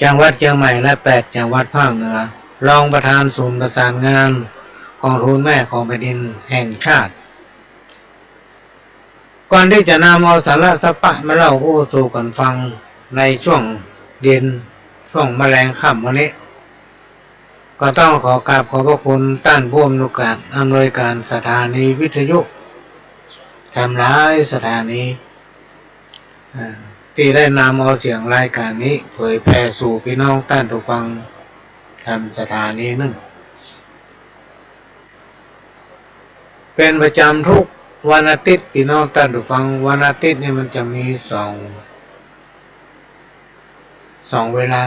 จังหวัดเชียงใหม่และ8จังหวัดภาคเหนือรองประธานศูนย์ประสานงานกองทุนแม่ของแผ่นดินแห่งชาติก่อนที่จะนำเอาสาระสะปะมาเล่าสู่กันฟังในช่วงเย็นช่วงแมลงค่ำวันนี้ก็ต้องขอกราบขอบพระคุณท่านผู้อำนวยการสถานีวิทยุทำหลายสถานีที่ได้นำเอาเสียงรายการนี้เผยแพร่สู่พี่น้องท่านผู้ฟังทำสถานีนึงเป็นประจำทุกวันอาทิตย์พี่น้องท่านผู้ฟังวันอาทิตย์นี่มันจะมีสองเวลา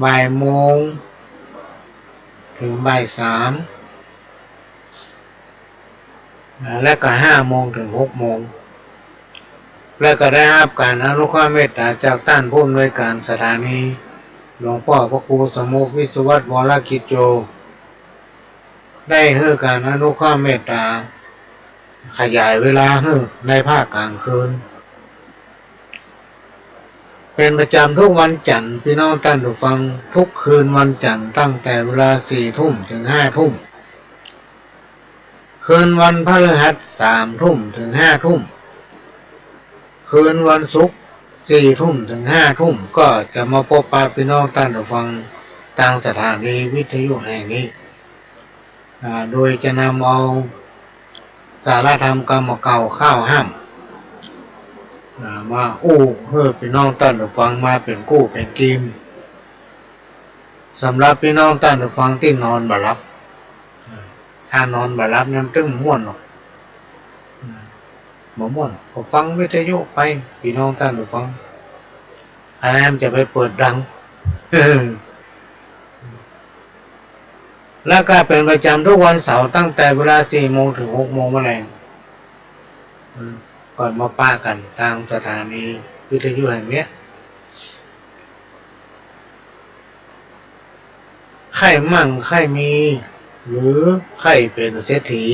บ่ายโมงถึงบ่าย3และก็5 โมงถึง6 โมงและก็ได้รับการอนุเคราะห์เมตตาจากท่านผู้อำนวยการสถานีหลวงพ่อพระครูสมุขวิสุวัฒน์วรกิจโยได้ให้การอนุเคราะห์เมตตาขยายเวลาให้ในภาคกลางคืนเป็นประจำทุกวันจันทร์พี่น้องท่านผู้ฟังทุกคืนวันจันทร์ตั้งแต่เวลา4 ทุ่มถึง5 ทุ่มคืนวันพฤหัส3 ทุ่มถึง5 ทุ่มคืนวันศุกร์4 ทุ่มถึง5 ทุ่มก็จะมาพบปะพี่น้องท่านผู้ฟังทางสถานีวิทยุแห่งนี้โดยจะนำเอาสารธรรมกรรมเก่าข้าวห้ามมาเพื่อพี่น้องท่านผู้ฟังมาเป็นกู้เป็นกิมสำหรับพี่น้องท่านผู้ฟังที่นอนบ่หลับถ้านอนบ่หลับนั้นตึ้งม่วนหรอกม่วนก็ฟังวิทยุไปพี่น้องท่านผู้ฟังอันนั้นจะไปเปิดดังและก็เป็นประจำทุกวันเสาร์ตั้งแต่เวลา4 โมงถึง6 โมงแมลงก่อนมาป้ากันทางสถานีวิทยุแห่งนี้ใครมั่งใครมีหรือใครเป็นเศรษฐี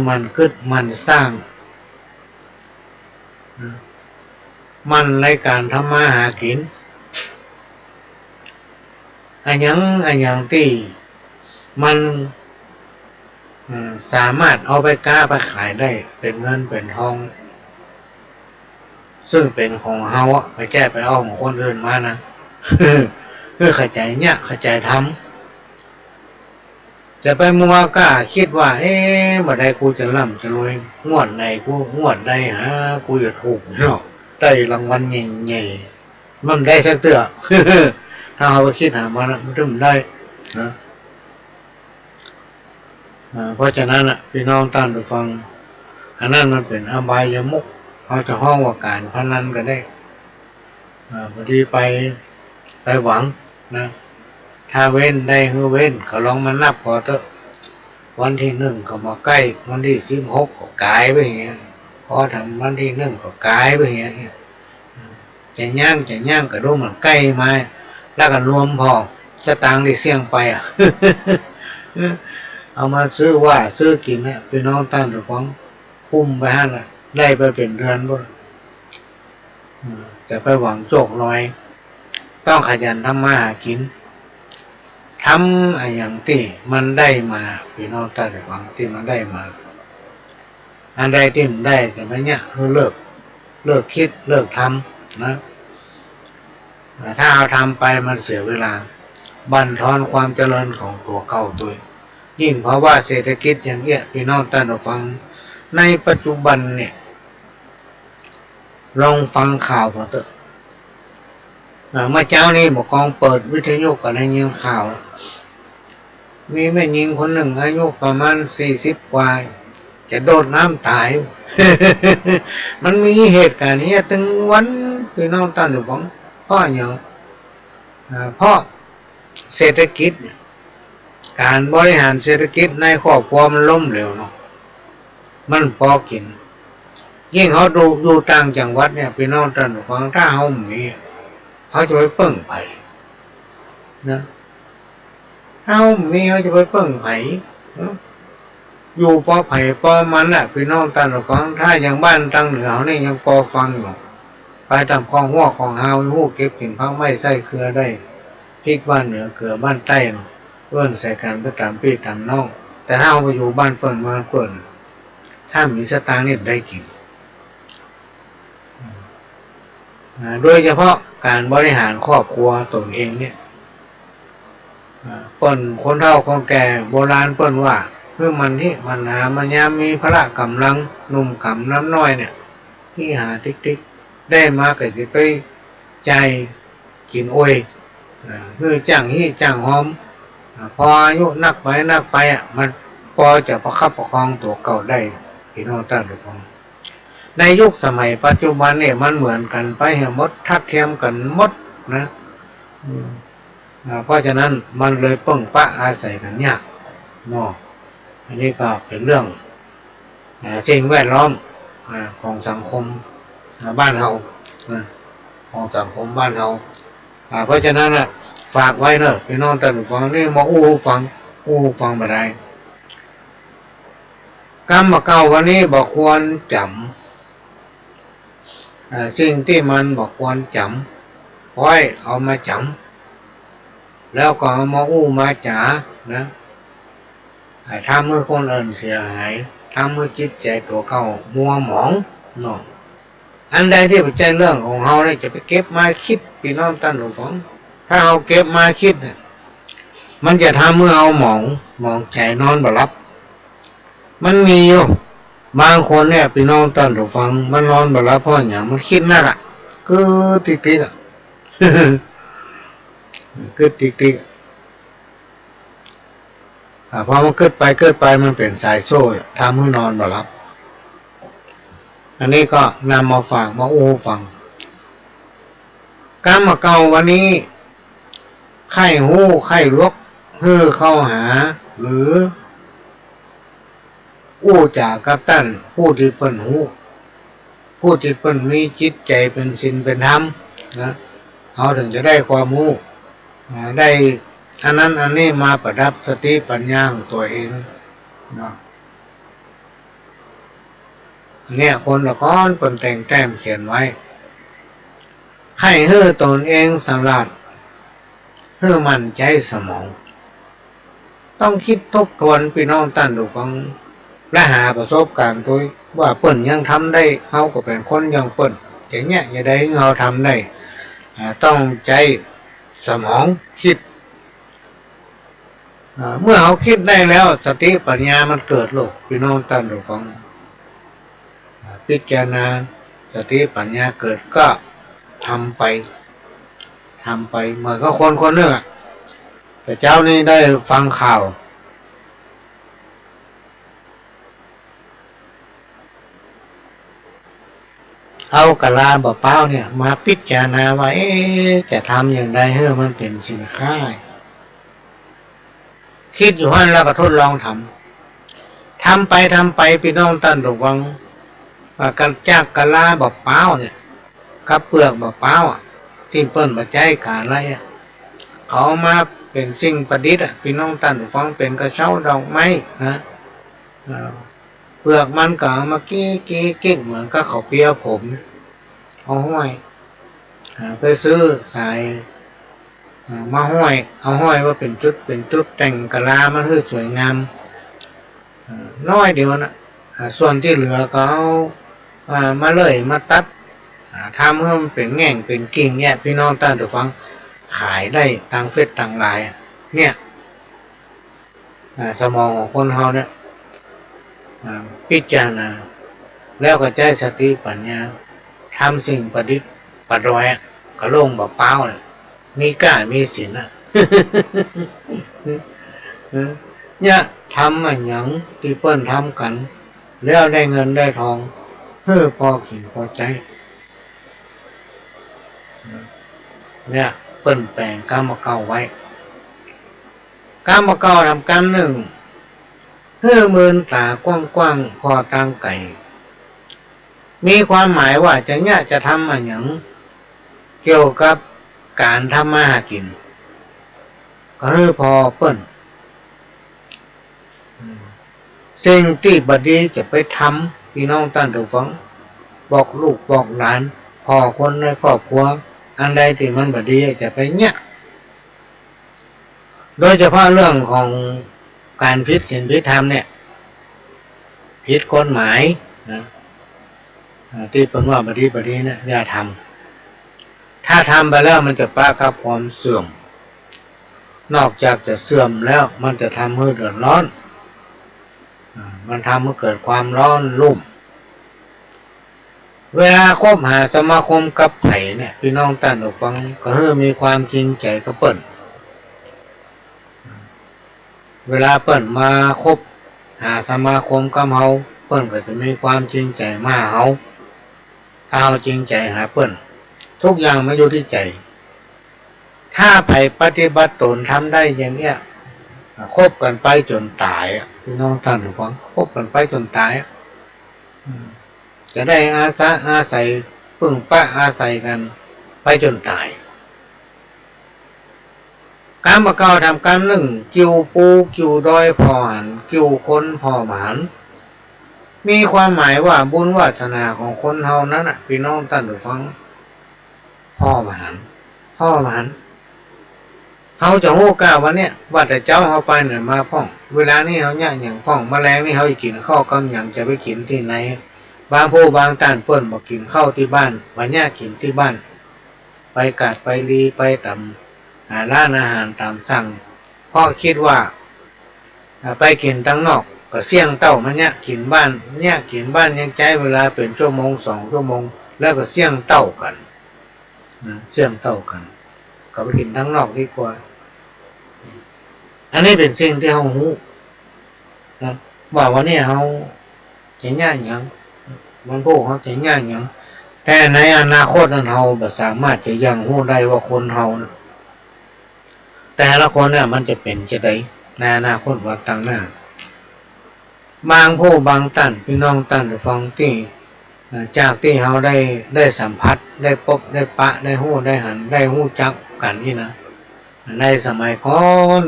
มันกึดมันสร้างมันในการทำมาหากินอันยังที่มันสามารถเอาไปค้าไปขายได้เป็นเงินเป็นทองซึ่งเป็นของเฮาไปแก้ไปเอาของคนอื่นมานะเพื่อเข้าใจเนี่ยเข้าใจทำจะไปมัวกล้าคิดว่าเมื่อใดกูจะร่ำจะรวยงวดไหนกูงวดใดกูจะถูกเนาะได้รางวัลใหญ่ๆมันได้สักเตื้อถ้าเราไปคิดหามันมันถึงได้นะเพราะฉะนั้นพี่น้องท่านผู้ฟังอันนั้นมันเป็นอบายมุขเขาจะห้องว่าการพนันก็ได้พอดีไปหวังนะถ้าเว้นได้เว้นก็ลองมานับพอเถอะวันที่1ก็มาใกล้วันที่16ก็กลายไปอย่างเงี้ยพอทำวันที่1ก็กลายไปอย่างเงี้ยจะย่างก็ดูมันใกล้มาแล้วก็รวมพอสตางค์ที่เสี่ยงไปเอามาซื้อกินเนี่ยพี่น้องท่านผู้ฟังพุ่มไปให้ได้ไปเป็นเดือนบ่จะไปหวังโจกลอยต้องขยันทำมาหากินทำอย่างที่มันได้มาพี่น้องท่านผู้ฟังที่มันได้มาอันใดที่มันได้จะไม่เนี่ยเลิกคิดเลิกทำนะถ้าเอาทำไปมันเสียเวลาบั่นทอนความเจริญของตัวเก่าตัวยิ่งเพราะว่าเศรษฐกิจอย่างเงี้ยพี่น้องท่านผู้ฟังในปัจจุบันเนี่ยลองฟังข่าวพอเถอะเมื่อเช้านี้บอกกองเปิดวิทยุก็ได้ยินข่าวมีแม่หญิงคนหนึ่งอายุประมาณ40 กว่าจะโดดน้ำตาย มันมีเหตุการณ์นี้ถึงวันพี่น้องท่านผู้ฟังเพราะอย่างเพราะเศรษฐกิจการบริหารเศรษฐกิจในครอบครัวมันล้มเหลวเนาะมันพอกินยิ่งเขาดูต่างจังหวัดเนี่ยพี่น้องท่านผู้ฟังถ้าเขามีเขาจะไปเปิ้งไผ่นะถ้าเขามีเขาจะไปเปิ้งไผ่อยู่พอไผ่พอมันพี่น้องท่านผู้ฟังถ้าอย่างบ้านทางเหนือเนี่ยยังพอฟังอยู่ ไปตามคลองหัวของหาวหูเก็บกิ่งพักไม้ใส่เครือได้พริกบ้านเหนือเกลือบ้านใต้เอื้อนใส่กันไปตามพี่ตามน้องแต่ถ้าเอาไปอยู่บ้านเปิ่นเมืองเปิ่นถ้ามีสตางค์นี่ได้กินโดยเฉพาะการบริหารครอบครัวตนเองเนี่ยเปิ่นคนเฒ่าคนแก่โบราณเปิ่นว่าเพื่อมันที่มันหามันยามมีพระกำลังหนุ่มกำน้ำน้อยเนี่ยที่หาติ๊กได้มาก็จะไปใจกินโอยคือจ้างฮี่จ้างหอมพออายุนักไปมันพอจะประคับประคองตัวเก่าได้พี่น้องท่านทุกคนในยุคสมัยปัจจุบันเนี่ยมันเหมือนกันไปหมดทัดเทียมกันหมดนะเพราะฉะนั้นมันเลยปึ้งปะอาศัยกันยากเนาะอันนี้ก็เป็นเรื่องสิ่งแวดล้อมของสังคมบ้านเราของสังคมบ้านเราเพราะฉะนั้นฝากไว้เนอะพี่น้องท่านผู้ฟังนี่มาฟังมาได้กรรมเก่าวันนี้บอกควรจำสิ่งที่มันบอกควรจำไว้เอามาจำแล้วก็เอามาจ๋านะทำให้คนอื่นเสียหายทำให้จิตใจตัวเขามัวหมองเนาะอันใดที่เป็นใจเรื่องของเราเนี่ยจะไปเก็บมาคิดพี่น้องท่านผู้ฟังถ้าเราเก็บมาคิดเนี่ยมันจะทำให้เราหมองใจนอนบ่หลับมันมีอยู่บางคนเนี่ยพี่น้องท่านผู้ฟังมันนอนบ่หลับเพราะอย่างมันคิดนั่นแหละคือติ๊กคือติ๊กพอมันเกิดไปมันเป็นสายโซ่ทำให้นอนบ่หลับอันนี้ก็นำมาฝากมาฟังกรรมเก่าวันนี้ไข้หูไข้ลวกเข้าหาหรือจากกับท่านผู้ที่เปิ้นหูผู้ที่เปิ้นมีจิตใจเป็นศีลเป็นธรรมนะเขาถึงจะได้ความรู้ได้อันนั้นอันนี้มาประดับสติปัญญาของตัวเองนะเนี่ยคนละก้อนเป็นแต่งแต้มเขียนไว้ให้ตนเองสลัดมั่นใจสมองต้องคิดทบทวนพี่น้องท่านผู้ฟังและหาประสบการณ์ตัวว่าเปิ้นยังทำได้เขาก็เป็นคนยังเปิ้นอย่างเงี้ยอย่าได้เราทำได้ต้องใจสมองคิดเมื่อเขาคิดได้แล้วสติปัญญามันเกิดโลกพี่น้องท่านผู้ฟังพิจารณาสติปัญญาเกิดก็ทำไปเหมือนกับคนหนึ่งแต่เจ้านี่ได้ฟังข่าวเอากะลาบ่เป้าเนี่ยมาพิจารณาว่าจะทำอย่างไรให้มันเป็นสินค้าคิดอยู่ฮั่นแล้วก็ทดลองทำไปพี่น้องท่านระวังกันจากกะลาบ่เป้าเนี่ยกับเปลือกบ่เป้าที่เปิ้นบ่ใจการอะไรเขามาเป็นสิ่งประดิษฐ์พี่น้องท่านฟังเป็นกระเช้าดอกไม้นะเปลือกมันก็เอามากี้เหมือนกับเขาเปียผมเอาห้อยไปซื้อสายมาห้อยเอาห้อยว่าเป็นจุดแต่งกะลามันคือสวยงามน้อยเดียวนะส่วนที่เหลือก็เอามาเลยมาตัดทำให้มันเป็นแง่งเป็นกิ่งเนี่ยพี่น้องท่านผู้ฟังขายได้ทางเฟซทางไลน์เนี่ยสมองของคนเราเนี่ยพิจารณาแล้วก็ใจสติปัญญาทำสิ่งประดิษฐ์ประดอยกระโลงแบบเป้าเนี่ยมีกล้ามีศีลเนี่ยทำอะไรอย่างที่เปิ้นทำกันแล้วได้เงินได้ทองพอกินพอใจเนี่ยเปิ้นแปลงกรรมเก่าไว้กรรมเก่าทำกรรมหนึ่งมืนตากว้างพอตางไก่มีความหมายว่าจะทำอะไรอย่างเกี่ยวกับการทำมาหากินก็พอเปิ้นสิ่งที่บดีจะไปทำพี่น้องท่านผู้ฟังบอกลูกบอกหลาน พอคนในครอบครัวอันใดที่มันบ่ดีจะไปเนี่ยโดยเฉพาะเรื่องของการผิดศีลผิดธรรมเนี่ยผิดกฎหมายนะที่เป็นว่าบ่ดีเนี่ยอย่าทำถ้าทำไปแล้วมันจะปะกับความเสื่อมนอกจากจะเสื่อมแล้วมันจะทำให้เดือดร้อนมันทำให้เกิดความร้อนรุ่มเวลาคบหาสมาคมกับไผ่เนี่ยพี่น้องท่านผู้ฟังก็คือมีความจริงใจกับเปิ้นเวลาเปิ้นมาคบหาสมาคมกับเฮาเปิ้นก็จะมีความจริงใจมาเฮาถ้าเฮาจริงใจหาเปิ้นทุกอย่างมันอยู่ที่ใจถ้าไผ่ปฏิบัติตนทำได้อย่างเนี้ยคบกันไปจนตายพี่น้องท่านผู้ฟังคบกันไปจนตายจะได้อาศัยพึ่งป้าอาศัยกันไปจนตายการมาเก่าทำการหนึ่งกิ้วปูกิ้วดอยพอหันกิ้วคนพอหมานมีความหมายว่าบุญวาสนาของคนเฮานั้นพี่น้องท่านผู้ฟังพ่อหมานเฮาจะรู้กล้าวันเนี้ยว่าแต่เจ้าเฮาไปเนี่ยมาพ่องเวลานี้เฮาเนี่ยอย่างพ่องแมลงนี่เฮากินข้าวกำอย่างจะไปกินที่ไหนบางผู้บางท่านเปิ้นบอกกินข้าวที่บ้านวันนี้กินที่บ้านไปกาดไปรีไปตำร้านอาหารตามสั่งเพราะคิดว่าไปกินตั้งนอกก็เสี่ยงเต้ามันเนี่ยกินบ้านยังใช้เวลาเป็นชั่วโมง2 ชั่วโมงแล้วก็เสี่ยงเต้ากันก็ไปกินทั้งนอกดีกว่าอันนี้เป็นสิ่งที่เฮาฮู้นะว่าวันนี้เฮาจะย่างหยังมันพวกเฮาจะย่างหยังแต่ในอนาคตนั้นเฮาบ่สามารถจะยังฮู้ได้ว่าคนเฮานะแต่ละคนเนี่ยมันจะเป็นจะได้ในอนาคตวันต่างหน้าบางผู้บางท่านพี่น้องท่านฟังที่จากที่เฮาได้สัมผัสได้พบได้ปะได้ฮู้ได้หันได้ฮู้จักกันนี่นะในสมัยก่อน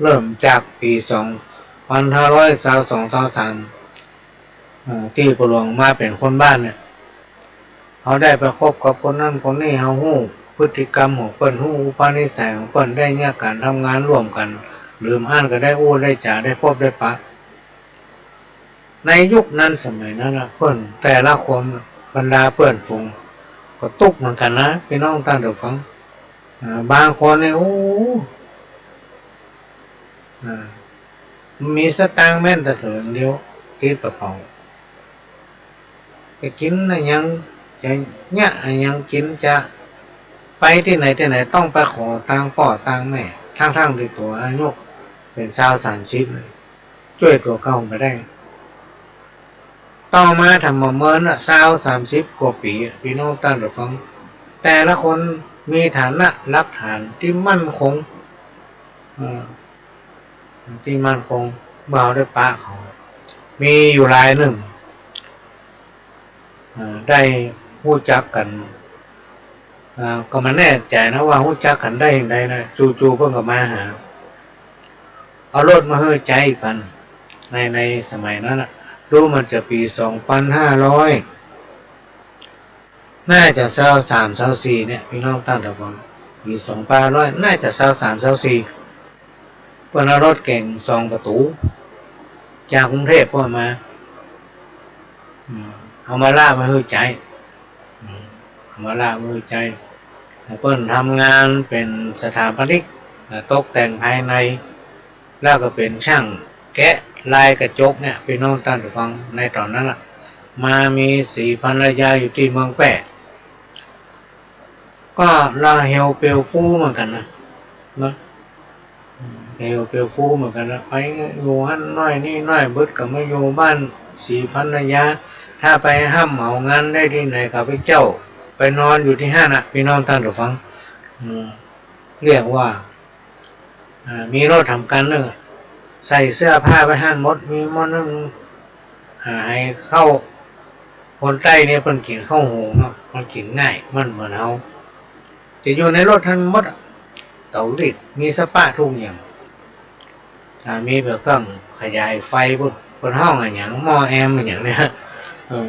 เริ่มจากปี2522-23ที่ปหลวงมาเป็นคนบ้านเนี่ยเขาได้ไปคบกับคนนั้นคนนี้เฮาฮู้พฤติกรรมของเปิ้นฮู้อุปนิสัยของเปิ้นได้เนี่ยการทำงานร่วมกันลืมอ่านก็ได้อู้ได้จ่าได้พบได้ปะในยุคนั้นสมัยนั้นเปิ้นแต่ละคนบรรดาเปิ้นฝูงก็ตุกเหมือนกันนะพี่น้องท่านผู้ฟังบางคนเนี่ยโอ้มีสตางค์แม่นแต่สลึงเดียวติดกระเป๋าจะกินอะไรยังจะเนี่ยยังกินจะไปที่ไหนต้องไปขอตังพ่อตังแม่ทั้งที่ตัวอายุเป็น20-30เลยช่วยตัวเก่าไปได้ต่อมาทำมาเมิน20-30 กว่าปีพี่น้องท่านผู้ฟังแต่ละคนมีฐานะหลักฐานที่มั่นคงบ่าวได้ปะเขามีอยู่รายหนึ่งได้รู้จักกันก็มาแน่ใจนะว่ารู้จักกันได้อย่างไรนะจู่ๆเพิ่งก็มาหาเอารถมาเฮ้ยใจกันในสมัยนั้นรู้มันจะปี2500น่าจะ23-24เนี่ยพี่น้องท่านผู้ฟังปี2500น่าจะ23-24เปิ้นเอารถเก่ง2 ประตูจากกรุงเทพพ่อมาเอามาล่ามาเฮ้ยใจเปิ้นทำงานเป็นสถาปนิกตกแต่งภายในแล้วก็เป็นช่างแกะลายกระจกเนี่ยพี่น้องท่านผู้ฟังในตอนนั้นมามี4 ภรรยาอยู่ที่เมืองแปะก็ลาเฮลเปลฟูเหมือนกันนะเฮลเปลฟูเหมือนกันนะไปอยู่หันน้อยนี่น้อยบึดกับมาอยู่บ้าน4 ภรรยาถ้าไปห้ามเอางานได้ที่ไหนกับไปเจ้าไปนอนอยู่ที่ห้านะพี่น้องท่านผู้ฟังเรียกว่ามีรถทำกันนึงใส่เสื้อผ้าไปห้านมดมีมดนึงให้เข้าคนใต้เนี่ยมันกินข้าวหูเนาะมันกินง่ายมันเหมือนเอาจะอยู่ในรถทันมดเตาลิดมีสปาทุกอย่างมีแบบเครื่องขยายไฟบนห้องอะไรอย่างหม้อแอมอย่างเนี้ย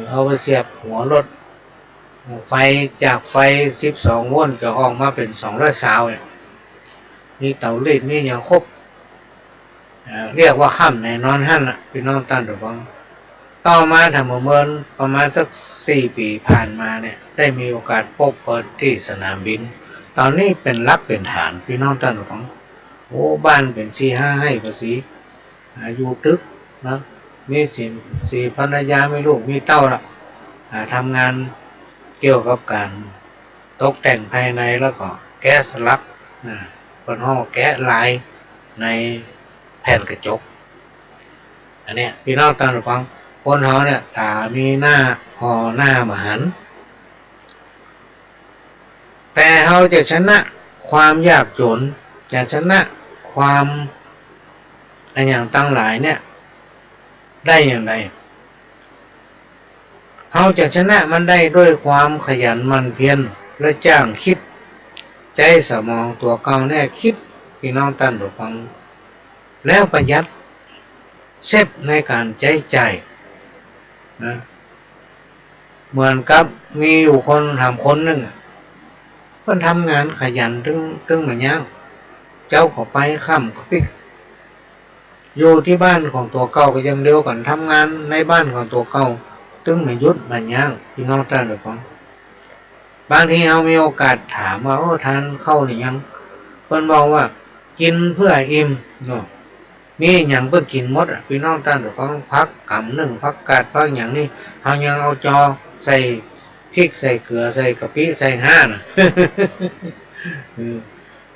เอาไปเสียบหัวรถ ไฟจากไฟ12 โวลต์ก็ออกมาเป็น220เนี่ยมีเตารีดมีอย่างครบเรียกว่าค่ำในนอนหั่นพี่น้องตั้นถูกต้องต่อมาทำเมินประมาณสัก4 ปีผ่านมาเนี่ยได้มีโอกาสพบเปิดที่สนามบินตอนนี้เป็นรักเป็นฐานพี่น้องตั้นถูกต้องโอ้บ้านเป็น4-5ให้ภาษีอยู่ตึกนะมีสี่ภรรยามีลูกมีเต้าละทำงานเกี่ยวกับการตกแต่งภายในแล้วก็แก๊สลักเป็นห้องแก๊สลายในแผ่นกระจกอันนี้พี่น้องตามฟังคนเขาเนี่ยตามีหน้าห่อหน้าหมาหันแต่เขาจะชนะความยากจนจะชนะความอะไรอย่างตั้งหลายเนี่ยได้อย่างไรเขาจะชนะมันได้ด้วยความขยันหมั่นเพียรและจ้างคิดใจสมองตัวเก่าแน่คิดพี่น้องตั้นฟังแล้วประหยัดเซฟในการใช้จ่ายนะเหมือนกับมีอยู่คนทำคนหนึ่งเพิ่นทำงานขยันตึงเหมือนยังเจ้าขอไปค่ำก็ปิกอยู่ที่บ้านของตัวเก่าก็ยังเดียวกันทำงานในบ้านของตัวเก่าตึงเหมือนยุดเหมือนยังพี่น้องตั้นฟังบางทีเรามีโอกาสถามว่าโอ้ทานเข้าหรือยังเพิ่นบอกว่ากินเพื่ออิ่มเนาะมีอย่างเพิ่นกินหมดพี่น้องท่านหรือฟังพักกำหนึ่งพักกาดพักอย่างนี้เขายังเอาจอใส่พริกใส่เกลือใส่กะปิใส่ห่านะ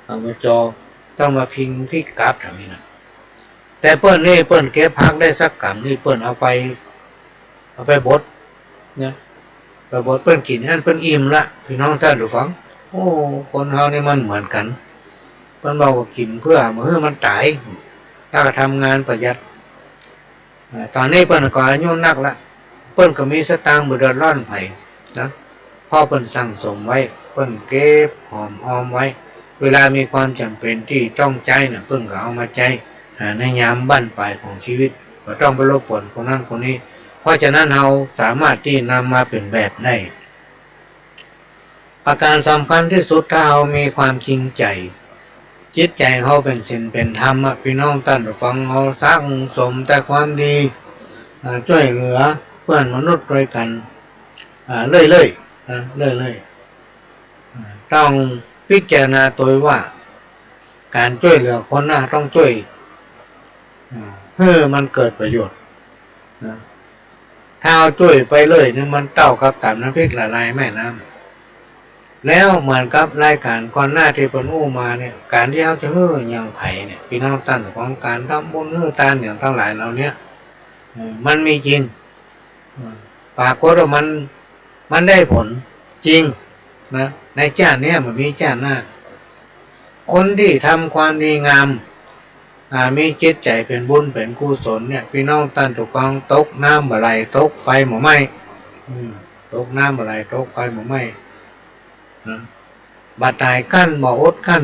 เอามาจอต้องมาพิงพริกกาบทำนี้นะแต่เปิ้นนี่เปิ้นเก็บพักได้สักกำนี่เปิ้นเอาไปบดเนี่ยไปบดเปิ้นกินนั่นเปิ้นอิ่มละพี่น้องท่านหรือฟังโอ้คนเขานี่มันเหมือนกันเปิ้นบอกว่ากินเพื่อมันตายถ้าทำงานประหยัดตอนนี้เปิ้นก็อายุนักละเปิ้นก็มีสตางค์บ่เดือดร้อนไผนะพ่อเปิ้นสั่งสมไว้เปิ้นเก็บหอมไว้เวลามีความจำเป็นที่ต้องใช้น่ะเปิ้นก็เอามาใช้ในยามบั้นปลายของชีวิตก็ต้องไปรบกวนคนนั้นคนนี้เพราะฉะนั้นเราสามารถที่นำมาเป็นแบบได้ประการสำคัญที่สุดถ้าเรามีความจริงใจจิตใจเขาเป็นศีลเป็นธรรมพี่น้องท่านฟังเขาสร้างสมแต่ความดีช่วยเหลือเพื่อนมนุษย์ด้วยกันเรื่อยต้องพิจารณาตัวว่าการช่วยเหลือคนน่ะต้องช่วยเพื่อมันเกิดประโยชน์ถ้าเอาช่วยไปเลยเนี่ยมันเต้ากับตามน้ำพริกละลายแม่น้ำแล้วเหมือนกับรายการก่อนหน้าที่เพิ่นอู้มาเนี่ยการที่เขาจะอย่างไผ่เนี่ยพี่น้องท่านของการทำบุญทานอย่างทั้งหลายเราเนี่ยมันมีจริงปรากฏว่ามันได้ผลจริงนะในชาตินี้มันมีชาติหน้าคนที่ทำความดีงามมีจิตใจเป็นบุญเป็นกุศลเนี่ยพี่น้องท่านถูกต้องตกน้ำอะไรตกไฟหมอไหมตกน้ำอะไรตกไฟหมอไหมบาดตายขั้นบ่อดขั้น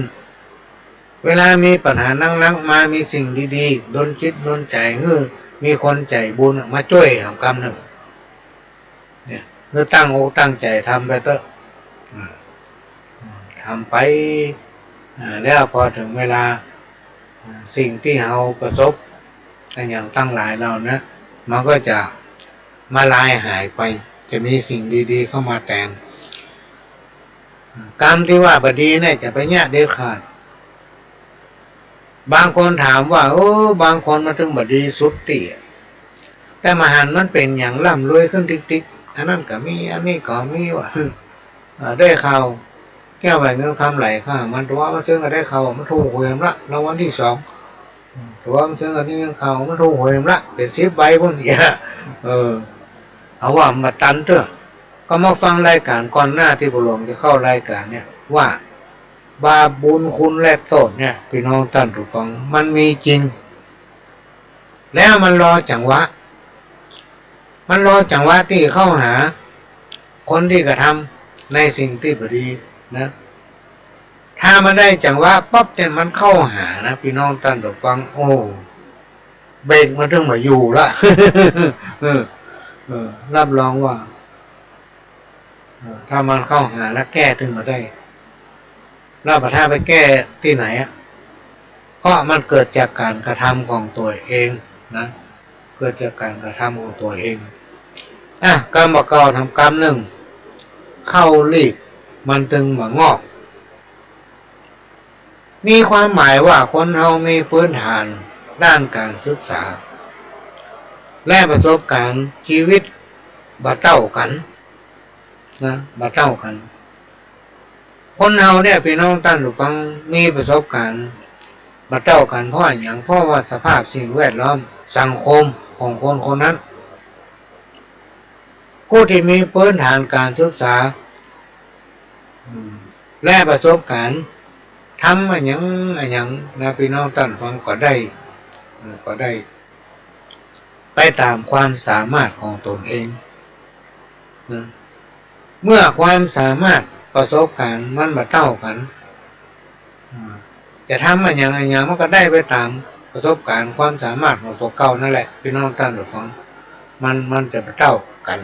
เวลามีปัญหานั่งมามีสิ่งดีๆดนจิตดนใจมีคนใจบุญมาช่วยทำกรรมหนึ่งเนี่ยตั้งอกตั้งใจทำไปเถอะทำไปแล้วพอถึงเวลาสิ่งที่เราประสบอย่างตั้งหลายเรานะมันก็จะมาลายหายไปจะมีสิ่งดีๆเข้ามาแทนกรรมที่ว่าบดีเนี่ยจะไปเนี่ยเด็ดขาดบางคนถามว่าบางคนมาถึงบดีสุดตีแต่มหันมันเป็นอย่างร่ำรวยขึ้นติ๊กๆอันนั้นก็มีอันนี้ก็มีว่ะได้ข่าวแก้วใบเงินคำไหลค่ะมันตัวมันซึ่งก็ได้ข่าวมันถูกหวยละรางวัลที่2ตัวมันซึ่งอันนี้ข่าวมันถูกหวยละเป็น10 ใบพุ่นอย่าเอาว่ามาตันเถอะก็มาฟังรายการก่อนหน้าที่พระหลวงจะเข้ารายการเนี่ยว่าบาปบุญคุณและโทษเนี่ยพี่น้องท่านผู้ฟังมันมีจริงแล้วมันรอจังหวะที่เข้าหาคนที่กระทำในสิ่งที่บดีนะถ้ามันได้จังหวะปั๊บเนี่ยมันเข้าหานะพี่น้องท่านผู้ฟังโอ้เบรกมันถึงมาอยู่ละรับรองว่า ถ้ามันเข้าหาแล้วแก้ถึงมาได้แล้วถ้าไปแก้ที่ไหนอ่ะเพราะมันเกิดจากการกระทำของตัวเองนะเกิดจากการกระทำของตัวเองกรรมเก่าทำกรรมหนึ่งเข้ารีบมันตึงหมางอกมีความหมายว่าคนเรามีพื้นฐานด้านการศึกษาและประสบการณ์ชีวิตบ่เท่ากันนะบ่เท่ากันคนเราเนี่ยพี่น้องท่านผู้ฟังมีประสบการณ์บ่เท่ากันเพราะอย่างเพราะว่าสภาพสิ่งแวดล้อมสังคมของคนคนนั้นผู้ที่มีพื้นฐานการศึกษาและประสบการณ์ทำอะไรอย่างนะพี่น้องท่านฟังก็ได้ไปตามความสามารถของตนเองนะเมื่อความสามารถประสบการณ์มันบ่เท่ากันจะทำอะไรอย่างมันก็ได้ไปตามประสบการณ์ความสามารถของตัวเก่านั่นแหละพี่น้องท่านผู้ฟังมันจะบ่เท่ากัน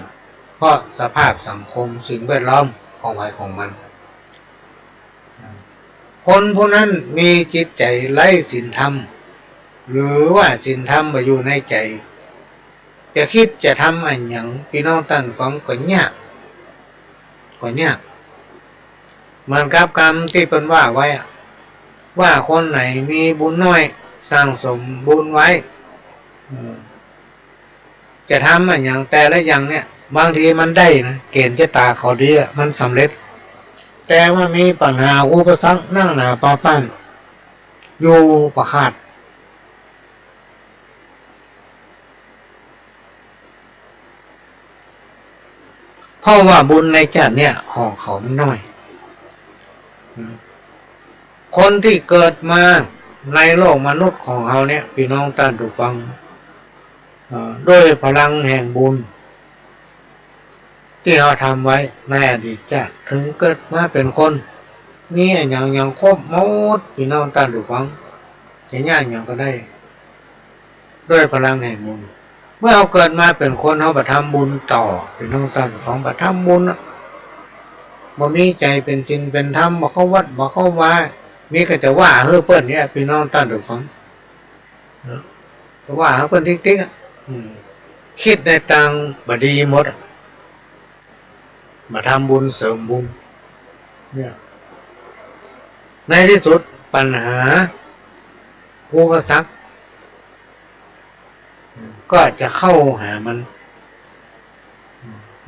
เพราะสภาพสังคมสิ่งแวดล้อมของใครของมันคนผู้นั้นมีจิตใจไร้ศีลธรรมหรือว่าศีลธรรมมาอยู่ในใจจะคิดจะทำอะไรอย่างพี่น้องท่านฟังก็ยากเหมือนกับกรรมที่เป็นว่าไว้ว่าคนไหนมีบุญน้อยสร้างสมบุญไว้จะทำอะไรอย่างแต่ละอย่างเนี่ยบางทีมันได้นะเกณฑ์ชะตาเขาดีมันสำเร็จแต่ว่ามีปัญหาอุปสรรคนั่งหนาปาปั้นอยู่ประคาดเพราะว่าบุญในชาติเนี่ยของเขามันน้อยคนที่เกิดมาในโลกมนุษย์ของเราเนี่ยพี่น้องท่านผู้ฟังด้วยพลังแห่งบุญที่เราทำไว้ในอดีตชาติถึงเกิดมาเป็นคนมีอย่างครบหมดพี่น้องท่านผู้ฟังจะย่างอย่างก็ได้ด้วยพลังแห่งบุญเมื่อเราเกิดมาเป็นคนเราไปทำบุญต่อพี่น้องท่านผู้ฟังไปทำบุญบ่มีใจเป็นศีลเป็นธรรมบ่เข้าวัดบ่เข้าว่ามีก็จะว่าเปิ้นเนี่ยพี่น้องท่านผู้ฟังก็ว่าเปิ้นติ๊กๆคิดในทางบดีหมดมาทำบุญเสริมบุญเนี่ยในที่สุดปัญหาอุปสรรคก็จะเข้าหามัน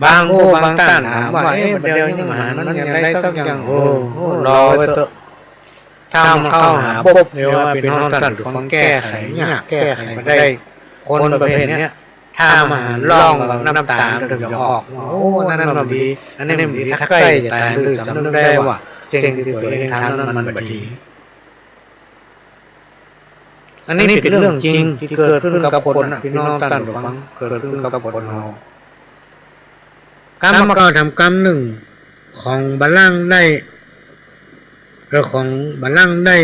บางท่านถามว่าเดี๋ยวนี้มหานั้นอย่างไรสักอย่างรอไว้เถอะถ้ามันเข้าหาปุ๊บเดี๋ยวพี่น้องท่านฟังแก้ไขยากแก้ไขไม่ได้คนประเภทนี้ถ้ามาล่องกับน้ำตาถึงจะออกนั่นมันดีอันนี้มันดีถ้าใกล้จะตายหรือสำนึกได้ว่าสิ่งที่ตัวเองทำนั้นมันไม่ดีอันนี้เป็นเรื่องจริงที่เกิดขึ้นกับคนพี่น้องท่านฟังเกิดขึ้นกับคนเรากรรมเก่าทำกรรมหนึ่งของบัลลังก์ได้ของบัลลังก์ได้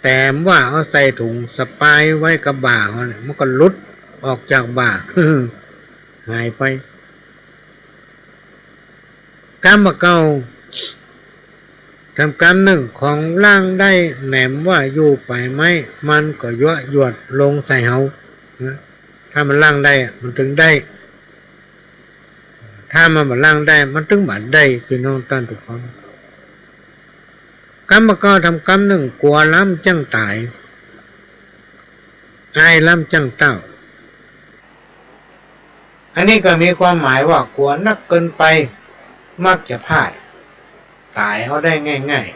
แต่ว่าเอาใส่ถุงสปายไว้กับบ่าเนี่ยมันก็ลุดออกจากบ่าหายไปกรรมเก่าทำกรรมหนึ่งของร่างได้แหนมว่าอยู่ไปไหมมันก็ยั่วหยวดลงใส่เฮาถ้ามันร่างได้มันถึงได้ถ้ามันร่างได้มันถึงบัดได้พี่น้องท่านทุกคนกรรมเก่าทำกรรมหนึ่งกลัวล้ำจังตายอายล้ำจังเต้าอันนี้ก็มีความหมายว่ากลัวนักเกินไปมักจะพลาดตายเขาได้ง่าย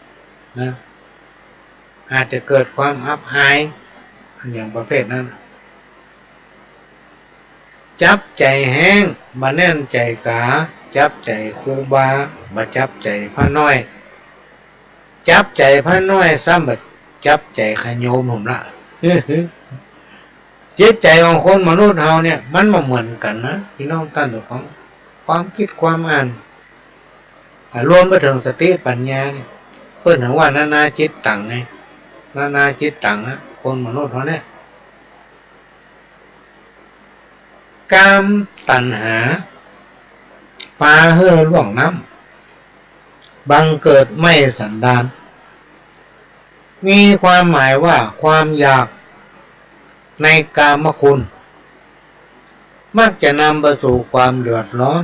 ๆนะอาจจะเกิดความอับอายอย่างประเภทนั้นจับใจแห้งบ่แน่นใจกาจับใจครูบาบ่จับใจพระน้อยจับใจพระน้อยซ้ำบ่จับใจขโยมผมละจิตใจของคนมนุษย์เราเนี่ยมันบ่เหมือนกันนะพี่น้องท่านทุกคนความคิดความอ่านรวมไปถึงสติปัญญาเนี่ยเพิ่นถึงว่านานาจิตตังไงนานาจิตตังนะคนมนุษย์เขาเนี่ยกามตัณหา ปลาเฮ่อล่วงน้ำบังเกิดไม่สันดานมีความหมายว่าความอยากในกามคุณมักจะนำไปสู่ความเดือดร้อน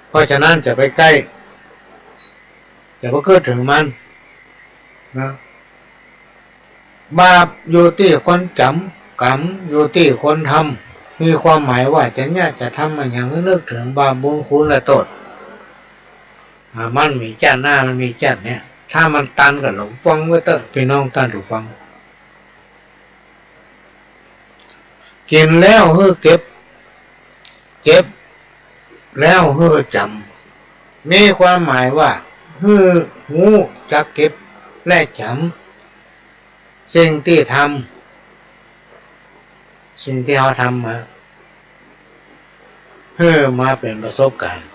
เพราะฉะนั้นจะไปใกล้จะไปเกิดถึงมันนะบาปอยู่ที่คนจำกรรมอยู่ที่คนทำมีความหมายว่าจะทำมันอย่างนึกถึงบาปบุญคุณและโทษมันมีจ้าหน้ามันมีจ้าเนี่ยถ้ามันตันกับหลงฟังไว้เถอะพี่น้องตันถูกฟังกินแล้วเฮือเก็บแล้วเฮือจำมีความหมายว่าฮือหูจะเก็บและจำสิ่งที่เขาทำมาเฮือมาเป็นประสบการณ์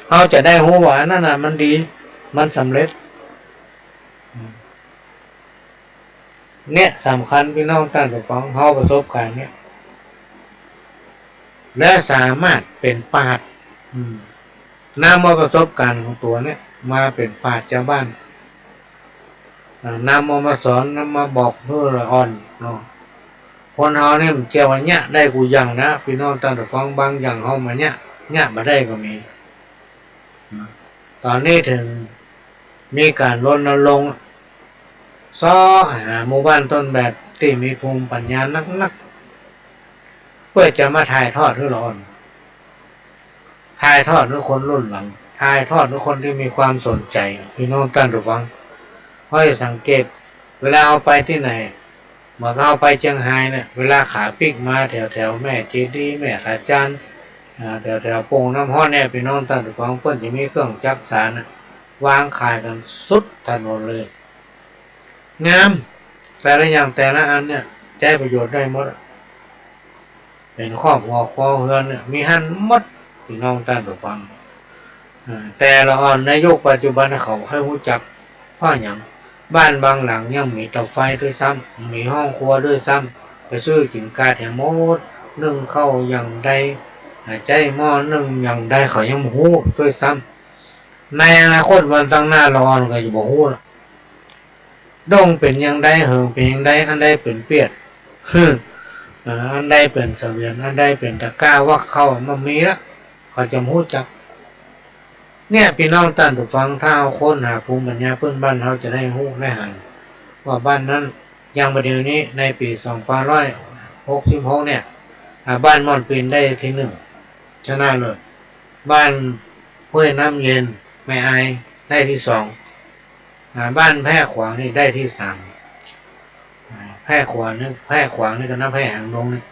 เขาจะได้หูว่านั่นน่ะมันดีมันสำเร็จเนี่ยสำคัญพี่น้องท่านผู้ฟังเขาประสบการณ์เนี่ยและสามารถเป็นปราชญ์นำมาประสบการณ์ของตัวเนี่ยมาเป็นปราชญ์ชาวบ้านนำมาสอนนำมาบอกเพื่อละอ่อนเนาะคนเฮาเนี่ยมันเจ้าว่าเนี่ยได้กูยังนะพี่น้องท่านผู้ฟังบางอย่างเฮามาเนี่ยมาได้ก็มีตอนนี้ถึงมีการรณรงค์ซ้อหาหมู่บ้านต้นแบบที่มีภูมิปัญญานักเพื่อจะมาถ่ายทอดให้เราถ่ายทอดให้คนรุ่นหลังถ่ายทอดให้คนที่มีความสนใจพี่น้องท่านผู้ฟังให้สังเกตเวลาเอาไปที่ไหนเมื่อเขาไปเชียงรายเนี่ยเวลาขาปิกมาแถวแม่เจดีย์แม่ขาจานแถวโป่งน้ำห้อเนี่ยพี่น้องท่านผู้ฟังเพิ่นจะมีเครื่องจักสานวางขายกันสุดถนนเลยงามแต่ละอย่างแต่ละอันเนี่ยใช้ประโยชน์ได้หมดเป็นครอบหัวคอเฮือนเนี่ยมีหันหมดพี่น้องท่านผู้ฟังแต่ละอ่อนในยุคปัจจุบันเขาให้รู้จักเพราะอย่างบ้านบางหลังยังมีเตาไฟด้วยซ้ำมีห้องครัวด้วยซ้ำไปซื้อกินกาแถมหมดนึ่งเข้าอย่างใดใจหม้อนึ่งอย่างใดเขายังบ่ฮู้ด้วยซ้ำในอนาคตวันข้างหน้าเราอ่อนก็จะบ่ฮู้ละดงเป็นอย่างใดเหิงเป็นอย่างใดอันใดเป็นเปียดอันใดเป็นเสวียนอันใดเป็นตะกร้าว่าเข้ามันมีละเขาจะฮู้จักเนี่ยพี่น้องท่านผู้ฟังถ้าเอาคนหาภูมิปัญญาพื้นบ้านเขาจะได้ฮู้ได้หันว่าบ้านนั้นยังประเดี๋ยวนี้ในปี2566เนี่ยบ้านม่อนปีนได้ที่1ชนะเลยบ้านห้วยน้ำเย็นแม่อายได้ที่2บ้านแพร่ขวางนี่ได้ที่3แพร่ขวางนี่ก็นับแพร่หางดงนี่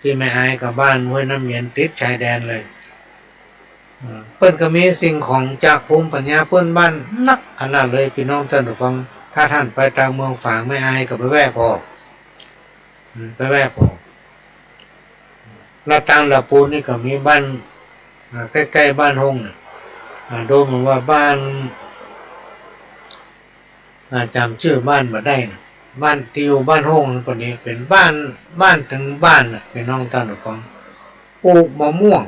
ที่แม่อายกับบ้านห้วยน้ำเย็นติดชายแดนเลยเปิ้นก็มีสิ่งของจากภูมิปัญญาเปิ้นบ้านนักขนาดเลยพี่น้องท่านผู้ฟังถ้าท่านไปตามเมืองฝางไม่อายก็ไปแวะพอหน้าต่างละปูนนี่ก็มีบ้านใกล้ๆบ้านห้องดูเหมือนว่าบ้านจำชื่อบ้านมาได้นะบ้านที่อยู่บ้านห้องปนี้เป็นบ้านถึงบ้านพี่น้องท่านผู้ฟังปลูกมะม่วง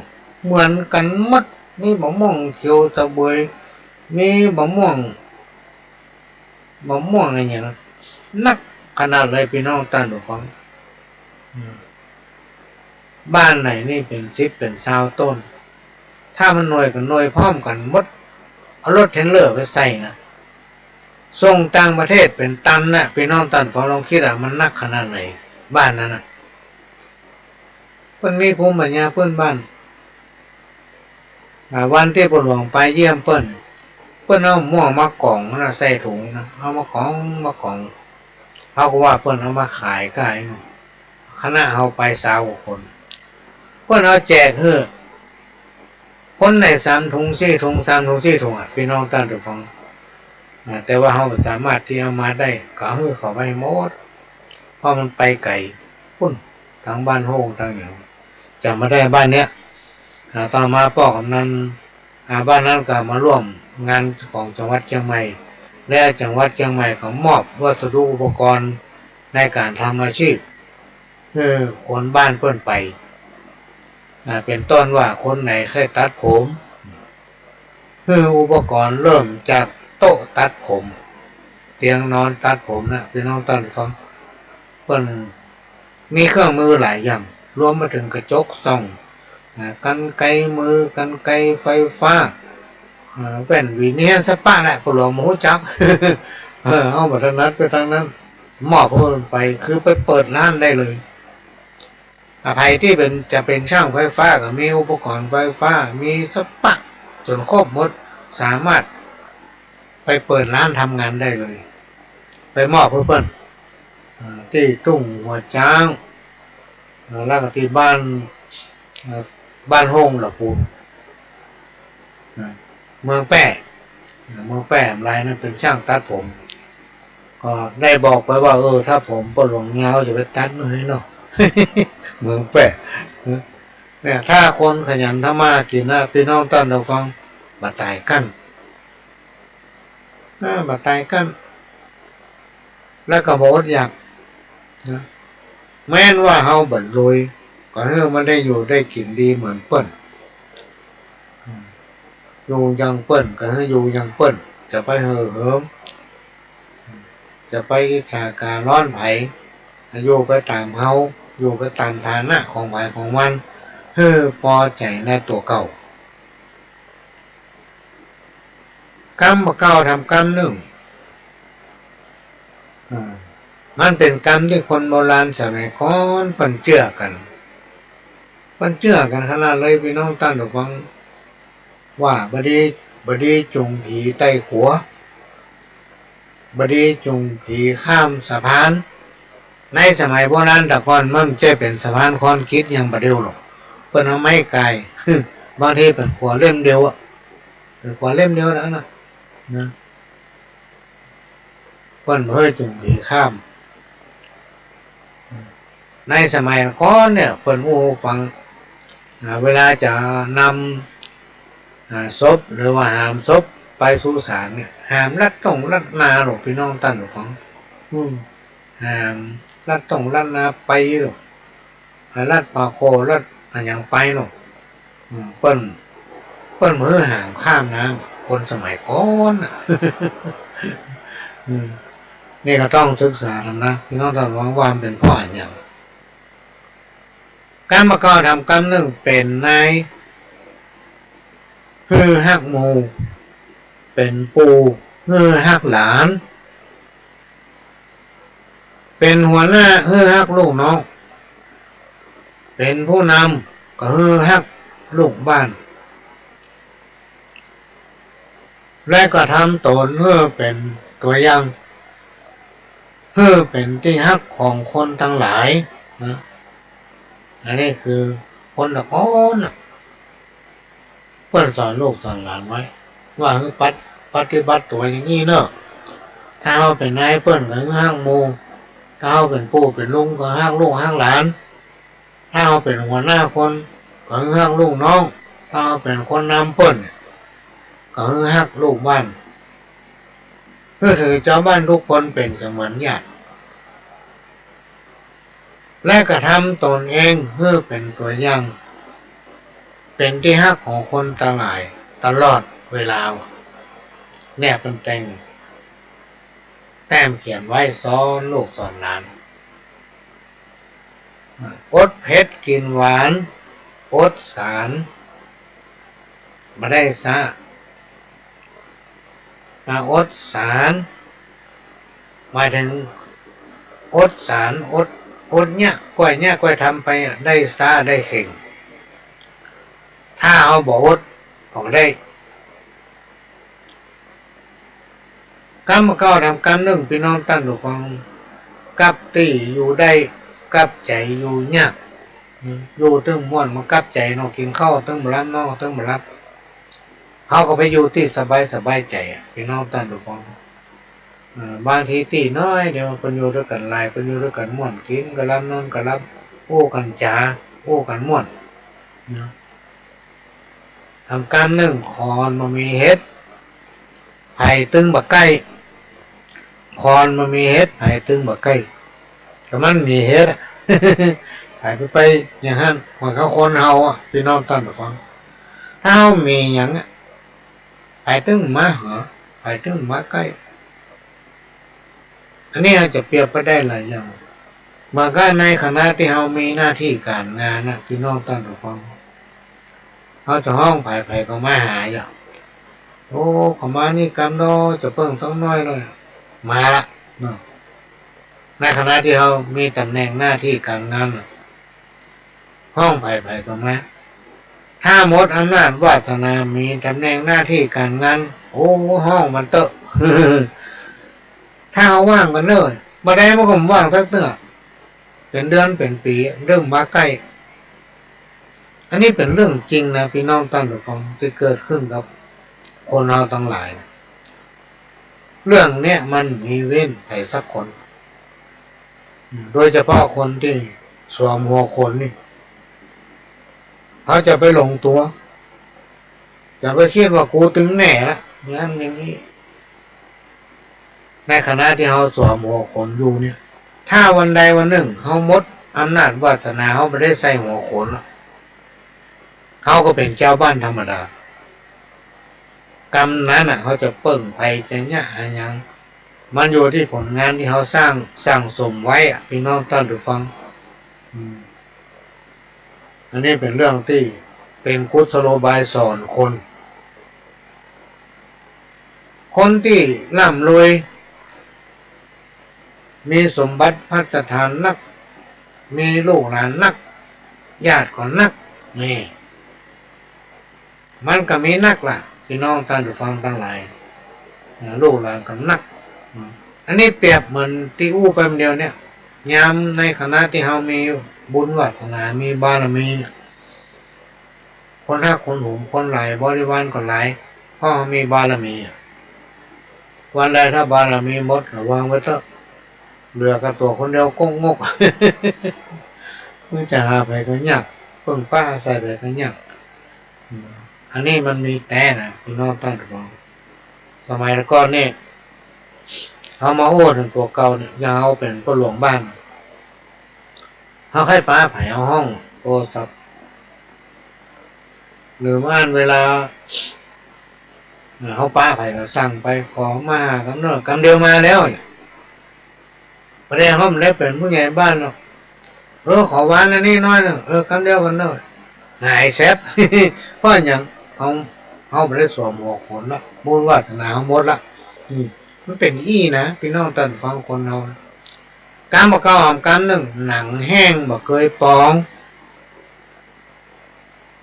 เหมือนกันหมดมีมะม่วงเขียวตะเบยมีมะม่วงอะไรอย่างนั้นนักขนาดเลยพี่น้องท่านผู้ฟังบ้านไหนนี่เป็น10เป็น20ต้นถ้ามันหน่วยกันหน่วยพร้อมกันหมดเอารถเทรลเลอร์ไปใส่นะส่งต่างประเทศเป็นตันนะพี่น้องท่านผู้ฟังลองคิดมันนักขนาดไหนบ้านนั้นมันมีภูมิปัญญาเพื่อนบ้านวันที่ปู่หลวงไปเยี่ยมเปิ้นเอาม่วงมากล่องนะใส่ถุงนะเอามากล่องเขาก็ว่าเปิ้นเอามาขายก็ไอ้คณะเขาไป20 กว่าคนเปิ้นเอาแจกคนไหน3 ถุง 4 ถุง 3 ถุง 4 ถุงพี่น้องท่านผู้ฟังแต่ว่าเขาสามารถที่เอามาได้ก็เขาไปหมดเพราะมันไปไกลพุ่นทางบ้านโฮงทางอย่างจะมาได้บ้านเนี้ยต่อมาพ่อกำนันบ้านนั้นก็มาร่วมงานของจังหวัดเชียงใหม่และจังหวัดเชียงใหม่ก็มอบวัสดุอุปกรณ์ในการทำอาชีพ คนบ้านเปิ้นไปเป็นต้นว่าคนไหนเคยตัดผมอุปกรณ์เริ่มจากโต๊ะตัดผมเตียงนอนตัดผมนะพี่น้องท่านฟังเปิ้นมีเครื่องมือหลายอย่างรวมมาถึงกระจกส่องกรรไกรมือกรรไกรไฟฟ้าเป็นวีเนียนสปาแหละพวกเราโมจัก เอามาทางนั้นไปทางนั้นมอบเพิ่นไปคือไปเปิดร้านได้เลยอภัยที่จะเป็นช่างไฟฟ้าก็มีอุปกรณ์ไฟฟ้ามีสปาจนครบหมดสามารถไปเปิดร้านทำงานได้เลยไปมอบเพิ่นที่ตุ้งหัวช้างแล้วก็ที่บ้านโฮงหลับปูเมืองแป้ลายนั้นเป็นช่างตัดผมก็ได้บอกไปว่าถ้าผมปลงเงาจะไปตัดเลยเนาะ เมืองแป้เนี่ยถ้าคนขยันทำมากินนะพี่น้องต้อนเราฟังบัดสายกั้นบัดสายกั้นแล้วก็บอกอยากนะแม้นว่าเฮาบัดรวยก็ให้มันได้อยู่ได้กินดีเหมือนเปิ้นอยู่ยังเปิ้นก็ให้อยู่ยังเปิ้นจะไปเหิมจะไปสาการร้อนไผอยู่ไปตามเฮาอยู่ไปตามฐานะของไผของมันพอใจในตัวเก่ากรรมเก่าทำกรรมหนึ่งมันเป็นกรรมที่คนโบราณสมัยก่อนปันเชื่อกันขนาดเลยพี่น้องท่านผู้ฟังว่าบดีจุงผีไต้ขัวบดีจุงผีข้ามสะพานในสมัยโบราณแต่ก่อนมันจะเป็นสะพานคอนกรีตยังบ่เดียวหรอกเปิ้นเอาไม้ไกลบางทีเป็นขวาเล่มเดียวเป็นขวาเล่มเดียวแล้วนะเปิ้นเฮ้ยจุงผีข้ามในสมัยก่อนเนี่ยเปิ้นฟังเวลาจะนำศพหรือว่าหามศพไปสู่ศาลเนี่ยหามลัดนาหรอกพี่น้องท่านผู้ฟังหามลัดนาไปหรอกลัดปาโคลัดอย่างไปหรอกเปิ้นมือหามข้ามน้ำคนสมัยก่อนนี่ก็ต้องศึกษานะพี่น้องท่านผู้ฟังว่าเป็นพ่ออย่างการมาก่อทำกรรมหนึ่งเป็นนายฮักหมูเป็นปู่ฮักหลานเป็นหัวหน้าฮักลูกน้องเป็นผู้นำก็ฮักลูกบ้านและก็ทำตนเป็นตัวอย่างเป็นที่ฮักของคนทั้งหลายนะอันนี้คือคนตะก้อนเพื่อนสอนลูกสอนหลานไว้ว่าปฏิบัติตัวอย่างนี้เนอะถ้าเขาเป็นนายเพื่อนก็ห้างโมถ้าเขาเป็นปู่เป็นลุงก็ห้างลูกห้างหลานถ้าเขาเป็นหัวหน้าคนก็ห้างลูกน้องถ้าเขาเป็นคนนำเพื่อนก็ห้างลูกบ้านเพื่อถือเจ้าบ้านทุกคนเป็นเสมือนญาติและกระทำตนเองเพื่อเป็นตัวอย่างเป็นที่ฮักของคนตลอดเวลาเนี่ยเป็นแต่งแต้มเขียนไว้สอนลูกสอนหลานอดเผ็ดกินหวานอดสารมาได้ซะอดสารหมายถึงอดสารอดเนี่ยก้อยทำไปได้ซาได้เข่งถ้าเอาบอกอดก็ได้กรรมเก่าทำกรรมหนึ่งพี่น้องตั้งผู้ฟังกับตีอยู่ได้กับใจอยู่เนี่ยอยู่ตึงม่วนมากับใจเนาะกินข้าวตึงมารับเนาะตึงมารับเขาก็ไปอยู่ที่สบายใจพี่น้องตั้งผู้ฟังบางทีตีน้อยเดี๋ยวเป็นอยู่ด้วยกันลายเป็นอยู่ด้วยกันม่วนกินกระลำนอนกระลับโอ้กันจ๋าโอ้กันม่วนทำกรรมหนึ่งคอนมามีเฮ็ดไผ่ตึงบักไก่คอนมามีเฮ็ดไผ่ตึงบักไก่ก็มันมีเฮ็ด ไปอย่างนั้นเหมือนเขาคนเฮาอ่ะพี่น้องตั้งแต่ฟังถ้าเฮามีอย่างอ่ะไปตึ้งมาเหรอไปตึ้งมาใกล้อันนี้อาจจะเปรียบไปได้หลายอย่างบางก็ในคณะที่เฮามีหน้าที่การงานนะพี่น้องตั้งแต่ฟังเขาจะห้องไผ่ก็มาหาอย่างโอ้เขามานี่กันดอจะเพิ่งสักน้อยเลยมาละเนาะในคณะที่เขามีตำแหน่งหน้าที่การงานห้องไผ่ก็มาถ้าหมดอำนาจวาสนามีตำแหน่งหน้าที่การงานโอ้ห้องมันเตอะ ถ้าเขาว่างกันเลยมาได้มาผมว่างสักเตื้อเป็นเดือนเป็นปีเรื่องมาใกล้อันนี้เป็นเรื่องจริงนะพี่น้องตั้งแต่ฟังที่เกิดขึ้นกับคนเราทั้งหลายเรื่องเนี้ยมันมีเว้นใครสักคนโดยเฉพาะคนที่สวมหัวคนนี่เขาจะไปหลงตัวจะไปคิดว่ากูถึงแน่ละงั้นอย่างนี้ในขณะที่เขาสวมหัวคนอยู่เนี่ยถ้าวันใดวันหนึ่งเขาหมดอำนาจวาสนาเขาไม่ได้ใส่หัวโขนเขาก็เป็นเจ้าบ้านธรรมดากรรมนั้นเขาจะเปิ่งไปจะเนี่ยอย่างมันอยู่ที่ผลงานที่เขาสร้างสมไว้พี่น้องท่านผู้ฟังอันนี้เป็นเรื่องที่เป็นกุศโลบายสอนคนที่ร่ำรวยมีสมบัติพัฒฐานนักมีลูกหลานนักญาติก็นักนี่มันก็มีนักล่ะพี่น้องท่านผู้ฟังทั้งหลายลูกหลานก็นักอันนี้เปรียบเหมือนที่อู้ไปเดียวเนี่ยยามในคณะที่เฮามีบุญวาสนามีบารมีเนี่ยคนถ้าคนหุมคนหลายบริวารก็หลายเพราะมีบารมีวันใดถ้าบารมีหมดระวังไว้เถอะเหลือกระตัวคนเดียวก้งงกมึงจะหาไปก็ยากเพิ่งป้าใส่ไปก็ยากอันนี้มันมีแต่นะพี่น้องตั้งแต่ก่อนสมัยก่อนเนี่ยเอามาโอ้ถึงตัวเก่าเนี่ยยังเอาเป็นผู้หลวงบ้านเขาให้ป้าไผ่เอาห้องโทรศัพท์หรือม่านเวลาเขาป้าไผ่ก็สั่งไปขอมากันเนอะกำเดียวมาแล้วประเดี๋ยวเขาไม่ได้เป็นผู้ใหญ่บ้านหรอกขอวานอันนี้น้อยหนึ่งกำเดียวกันเนอะหายแซบ เพราะอย่างเขาไม่ได้สวมหัวขนละบุญวาสนาเขาหมดละนี่มันเป็นอี้นะพี่น้องตันฟังคนเราการบอกเก่าหอมกันหนึ่งหนังแห้งบอกเคยปอง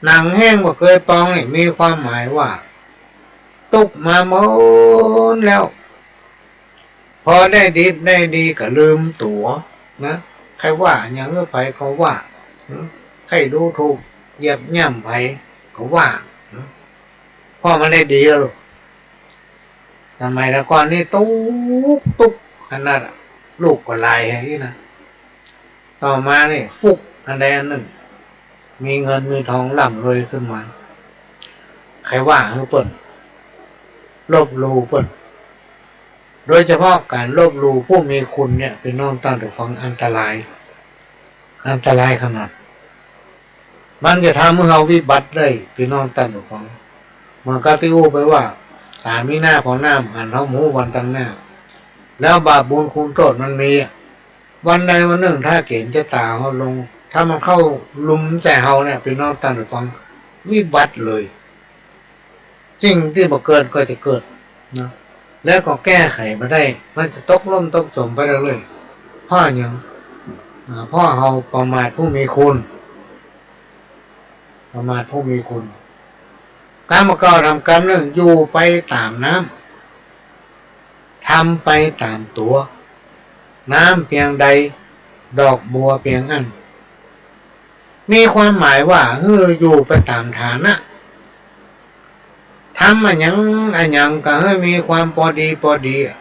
หนังแห้งบอกเคยปองนี่มีความหมายว่าตุกมาหมดแล้วพอได้ดีก็ลืมตัวนะใครว่าอย่างเงื่อไปเขาว่าใครดูถูกเหยียบย่ำไปเขาว่าพ่อมันได้ดีแล้วทำไมละก่อนนี่ตุ๊กขนาดลูกก็ลายอย่างนี้นะต่อมานี่ฟุกอันใดอันหนึ่งมีเงินมีทองร่ำรวยขึ้นมาใครว่าให้เปิ่นลบลูเปิ่นโดยเฉพาะการลบลูผู้มีคุณเนี่ยเป็นน้องตั้งแต่ฟังอันตรายขนาดมันจะทำให้เราวิบัติได้พี่น้องตั้งแต่ฟังมันก็ติ้วไปว่าตามีหน้าพอหน้าหันเท้าหมูวันตั้งหน้าแล้วบาปบุญคุณโทษมันมีวันใดวันหนึ่งถ้าเก่งจะตาเขาลงถ้ามันเข้าลุมแต่เฮาเนี่ยพี่น้องตั้งแต่ฟังวิบัติเลยสิ่งที่บ่เกิดก็จะเกิดนะแล้วก็แก้ไขมาได้มันจะตกล่มตกจมไปเรื่อยๆพ่ออย่างพ่อเฮาประมาทผู้มีคุณการมาเก่าทำกรรมนึงอยู่ไปตามน้ำทำไปตามตัวน้ำเพียงใดดอกบัวเพียงอันมีความหมายว่าอยู่ไปตามฐานะทำอันยังก็ให้มีความพอดี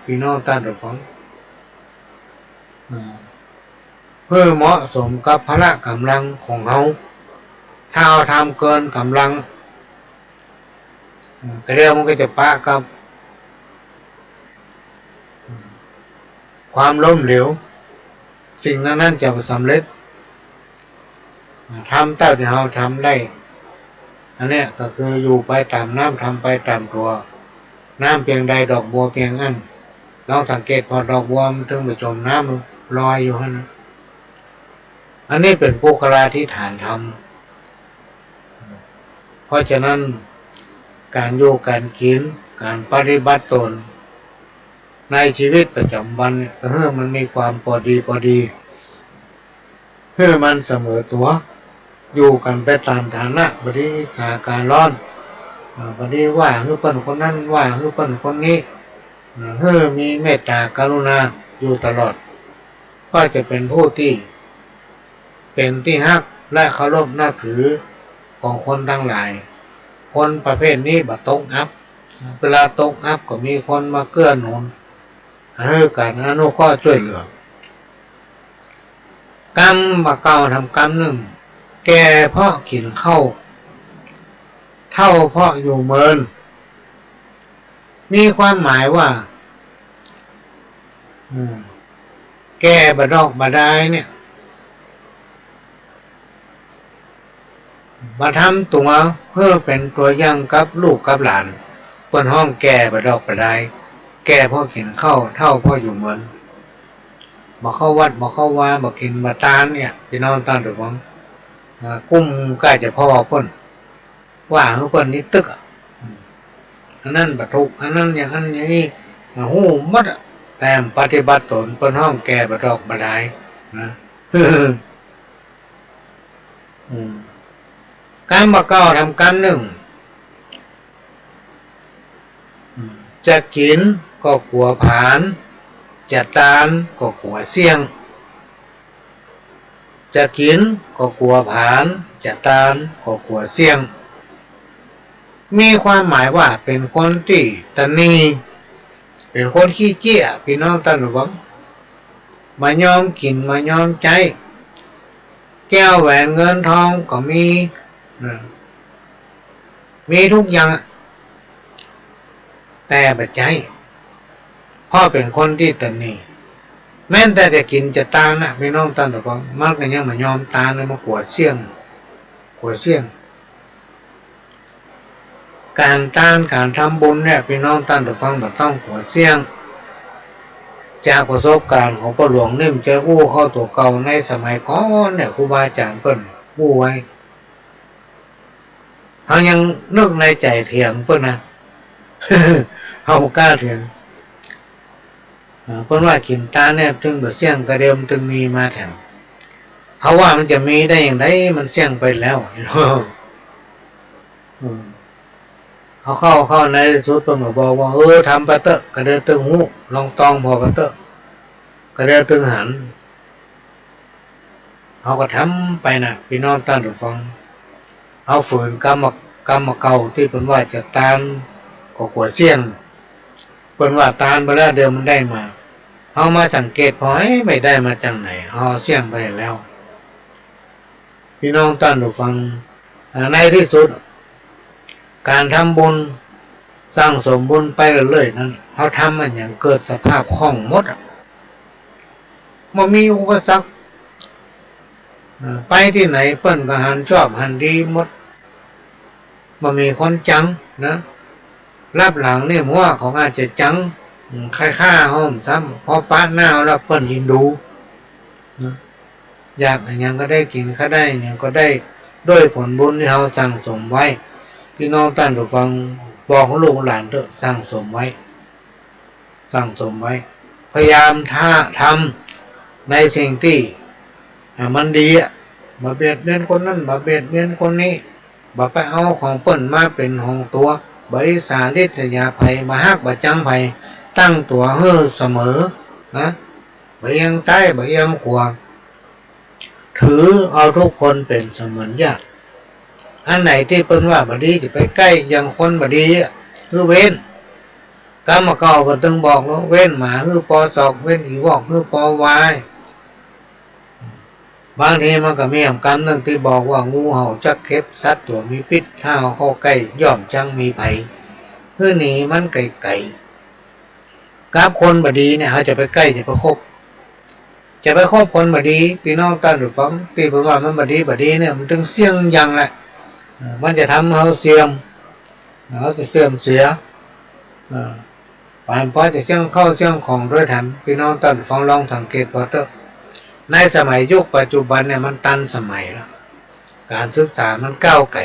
พี่น้องตาดฟังเพื่อเหมาะสมกับพละกำลังของเราถ้าเราทำเกินกำลังก็เรียกมันก็จะปะกับความล้มเหลวสิ่งนั้นจะสำเร็จ ทำเต้าที่เราทำได้อันเนี้ยก็คืออยู่ไปตามน้ำทำไปตามตัวน้ำเพียงใดดอกบัวเพียงอันลองสังเกตพอดอกบัวมันถึงไปจมน้ำลอยอยู่ฮะนะอันนี้เป็นปุคลาธิฐานธรรมเพราะฉะนั้นการอยู่การกินการปฏิบัติตนในชีวิตประจำวันมันมีความพอดีมันเสมอตัวอยู่กันไปตามฐานะบริสาการร้อนบริว่าเปิ้นคนนั้นว่าเปิ้นคนนี้มีเมตตากรุณาอยู่ตลอดก็จะเป็นผู้ที่เป็นที่ฮักและเคารพนับถือของคนทั้งหลายคนประเภทนี้บัดตกอัพเวลาตกอัพก็มีคนมาเกื้อหนุนการอนุเคราะห์ช่วยเหลือกรรมมาเก่าทำกรรมหนึ่งแก่เพราะกินข้าวเท่าเพราะอยู่เมินมีความหมายว่าแก่บดอกบดายเนี่ยมาทำตัวเพื่อเป็นตัวอย่างกับลูกกับหลานคนห้องแก่บดอกบดายแก่เพราะกินข้าวเท่าเพราะอยู่เมินบ่เข้าวัดบ่เข้าว่าบ่กินบ่ตานเนี่ยพี่น้องตานถูกมั้งกุ้มใกล้จะพ่อเพิ่นว่าเพิ่นนี่ตึกอันนั้นบ่ถูกอันนั้นอย่างนั้นอย่างนี้ฮู้หมดแต่ปฏิบัติตนเพิ่นห้องแก่บ่ดอกบ่ได้นะการบ่เก่าทำกันหนึ่งจะกินก็กลัวผานจะตานก็กลัวเสี่ยงจะกินก็กลัวผานจะตานก็กลัวเสี่ยงมีความหมายว่าเป็นคนที่ตนีเป็นคนขี้เกียจพี่น้องท่านผู้ฟังมายอมกินมายอมใจแก้วแหวนเงินทองก็มีทุกอย่างแต่ปัจจัยพ่อเป็นคนที่ตนีแม้แต่จะกินจะตานะพี่น้องท่านผู้ฟังมันก็ยังมายอมตาเลยมากวดเสี่ยงการต้านการทำบุญเนี่ยพี่น้องท่านผู้ฟังต้องกวดเสี่ยงจากประสบการณ์ของพ่อหลวงนิ่มเจ้าอู้เข้าตัวเก่าในสมัยก่อนเนี่ยครูบาอาจารย์เปิ้นอู้ไว้เขายังนึกในใจเถียงเปิ้นนะเขากล้าเถียงเปิ้นว่ากินตาเนี่ยถึงบ่เสี่ยงกระเดิมถึงมีมาแถมเพราะว่ามันจะมีได้อย่างไรมันเสี่ยงไปแล้วเขาเข้าในสุดเปิ้นก็บอกว่าทำไปเตอะกระเดิมตึงหูลองตองพอไปเตอะกระเดิมตึงหันเขาก็ทำไปนะพี่น้องท่านผู้ฟังเอาฝืนกรรมเก่าที่เปิ้นว่าจะตานก็กลัวเสี่ยงเปิ้นว่าตานไปแล้วเดิมมันได้มาเอามาสังเกตพอไม่ได้มาจากไหนเอาเสี่ยงไปแล้วพี่น้องท่านผู้ฟังในที่สุดการทำบุญสร้างสมบุญไปเรื่อยๆนั้นเขาทำมันอย่างเกิดสภาพคล่องหมดมันมีอุปสรรคไปที่ไหนเปิ้นก็หันชอบหันดีหมดมันมีคนจังนะรับหลังเนี่ยมัวของอาจจะจังค่าห้อมซ้ำพอป้าหน้าแล้วเปิ้นยินดูนะอยากอย่างก็ได้กินก็ได้อย่างก็ได้ด้วยผลบุญที่เราสั่งสมไว้พี่น้องท่านผู้ฟังบอกของลูกหลานเถอะสั่งสมไว้พยายามทำในสิ่งที่มันดีบ่เบียดเบียนคนนั้นบ่เบียดเบียนคนนี้บ่ไปเอาของเปิ้นมาเป็นของตัวบริสาริษยาภัยมาฮักบ่จังภัยตั้งตัวเสมอนะบ่เอียงซ้ายบ่เอียงขวาถือเอาทุกคนเป็นเสมือนญาติอันไหนที่เปิ้นว่าบ่ดีจะไปใกล้อย่างคนบ่ดีคือเว้นกรรมเก่าก็ตึงบอกแล้วเว้นหมาคือปอศอกเว้นอีวอกคือปอวายบางทีมันก็มีกรรมนึงที่บอกว่างูเห่าจักเข็บสัตว์ตัวมีพิษถ้าเข้าใกล้ย่อมจังมีภัยคือหนีมันไกลกับคนบ่ดีเนี่ยเขาจะไปใกล้จะไปคบ จะไปครอบคนบดีพี่น้องตั้งหรือฟังตีเป็นว่ามันบดีเนี่ยมันถึงเสี่ยงยังแหละมันจะทำเขาเสื่อมเขาจะเสื่อมเสียป่านพอจะเสี่ยงเข้าเสี่ยงของด้วยทำพี่น้องตั้งฟังลองสังเกตว่าเถอะในสมัยยุคปัจจุบันเนี่ยมันตันสมัยแล้วการศึกษามันก้าวไกล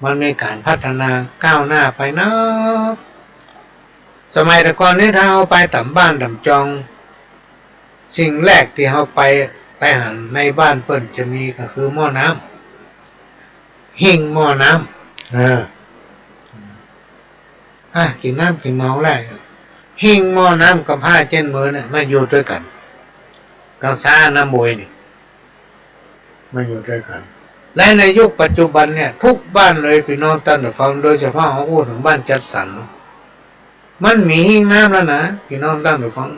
มันมีการพัฒนาก้าวหน้าไปนะสมัยแต่ก่อนนี้ถ้าเอาไปต่ำบ้านต่ำจองสิ่งแรกที่เอาไปหันในบ้านเปิ้นจะมีก็คือหม้อน้ำหิ่งหม้อน้ำกินน้ำกินเมาแรกหิ่งหม้อน้ำกับผ้าเช่นมือเนี่ยมันอยู่ด้วยกันกับซาน้ำบวยนี่มันอยู่ด้วยกันและในยุคปัจจุบันเนี่ยทุกบ้านเลยพี่น้องตั้งแต่ฟังโดยเฉพาะเขาพูดถึงบ้านจัดสรรมันมีหิ้งน้ำแล้วนะพี่น้องตั้งแต่ฟัง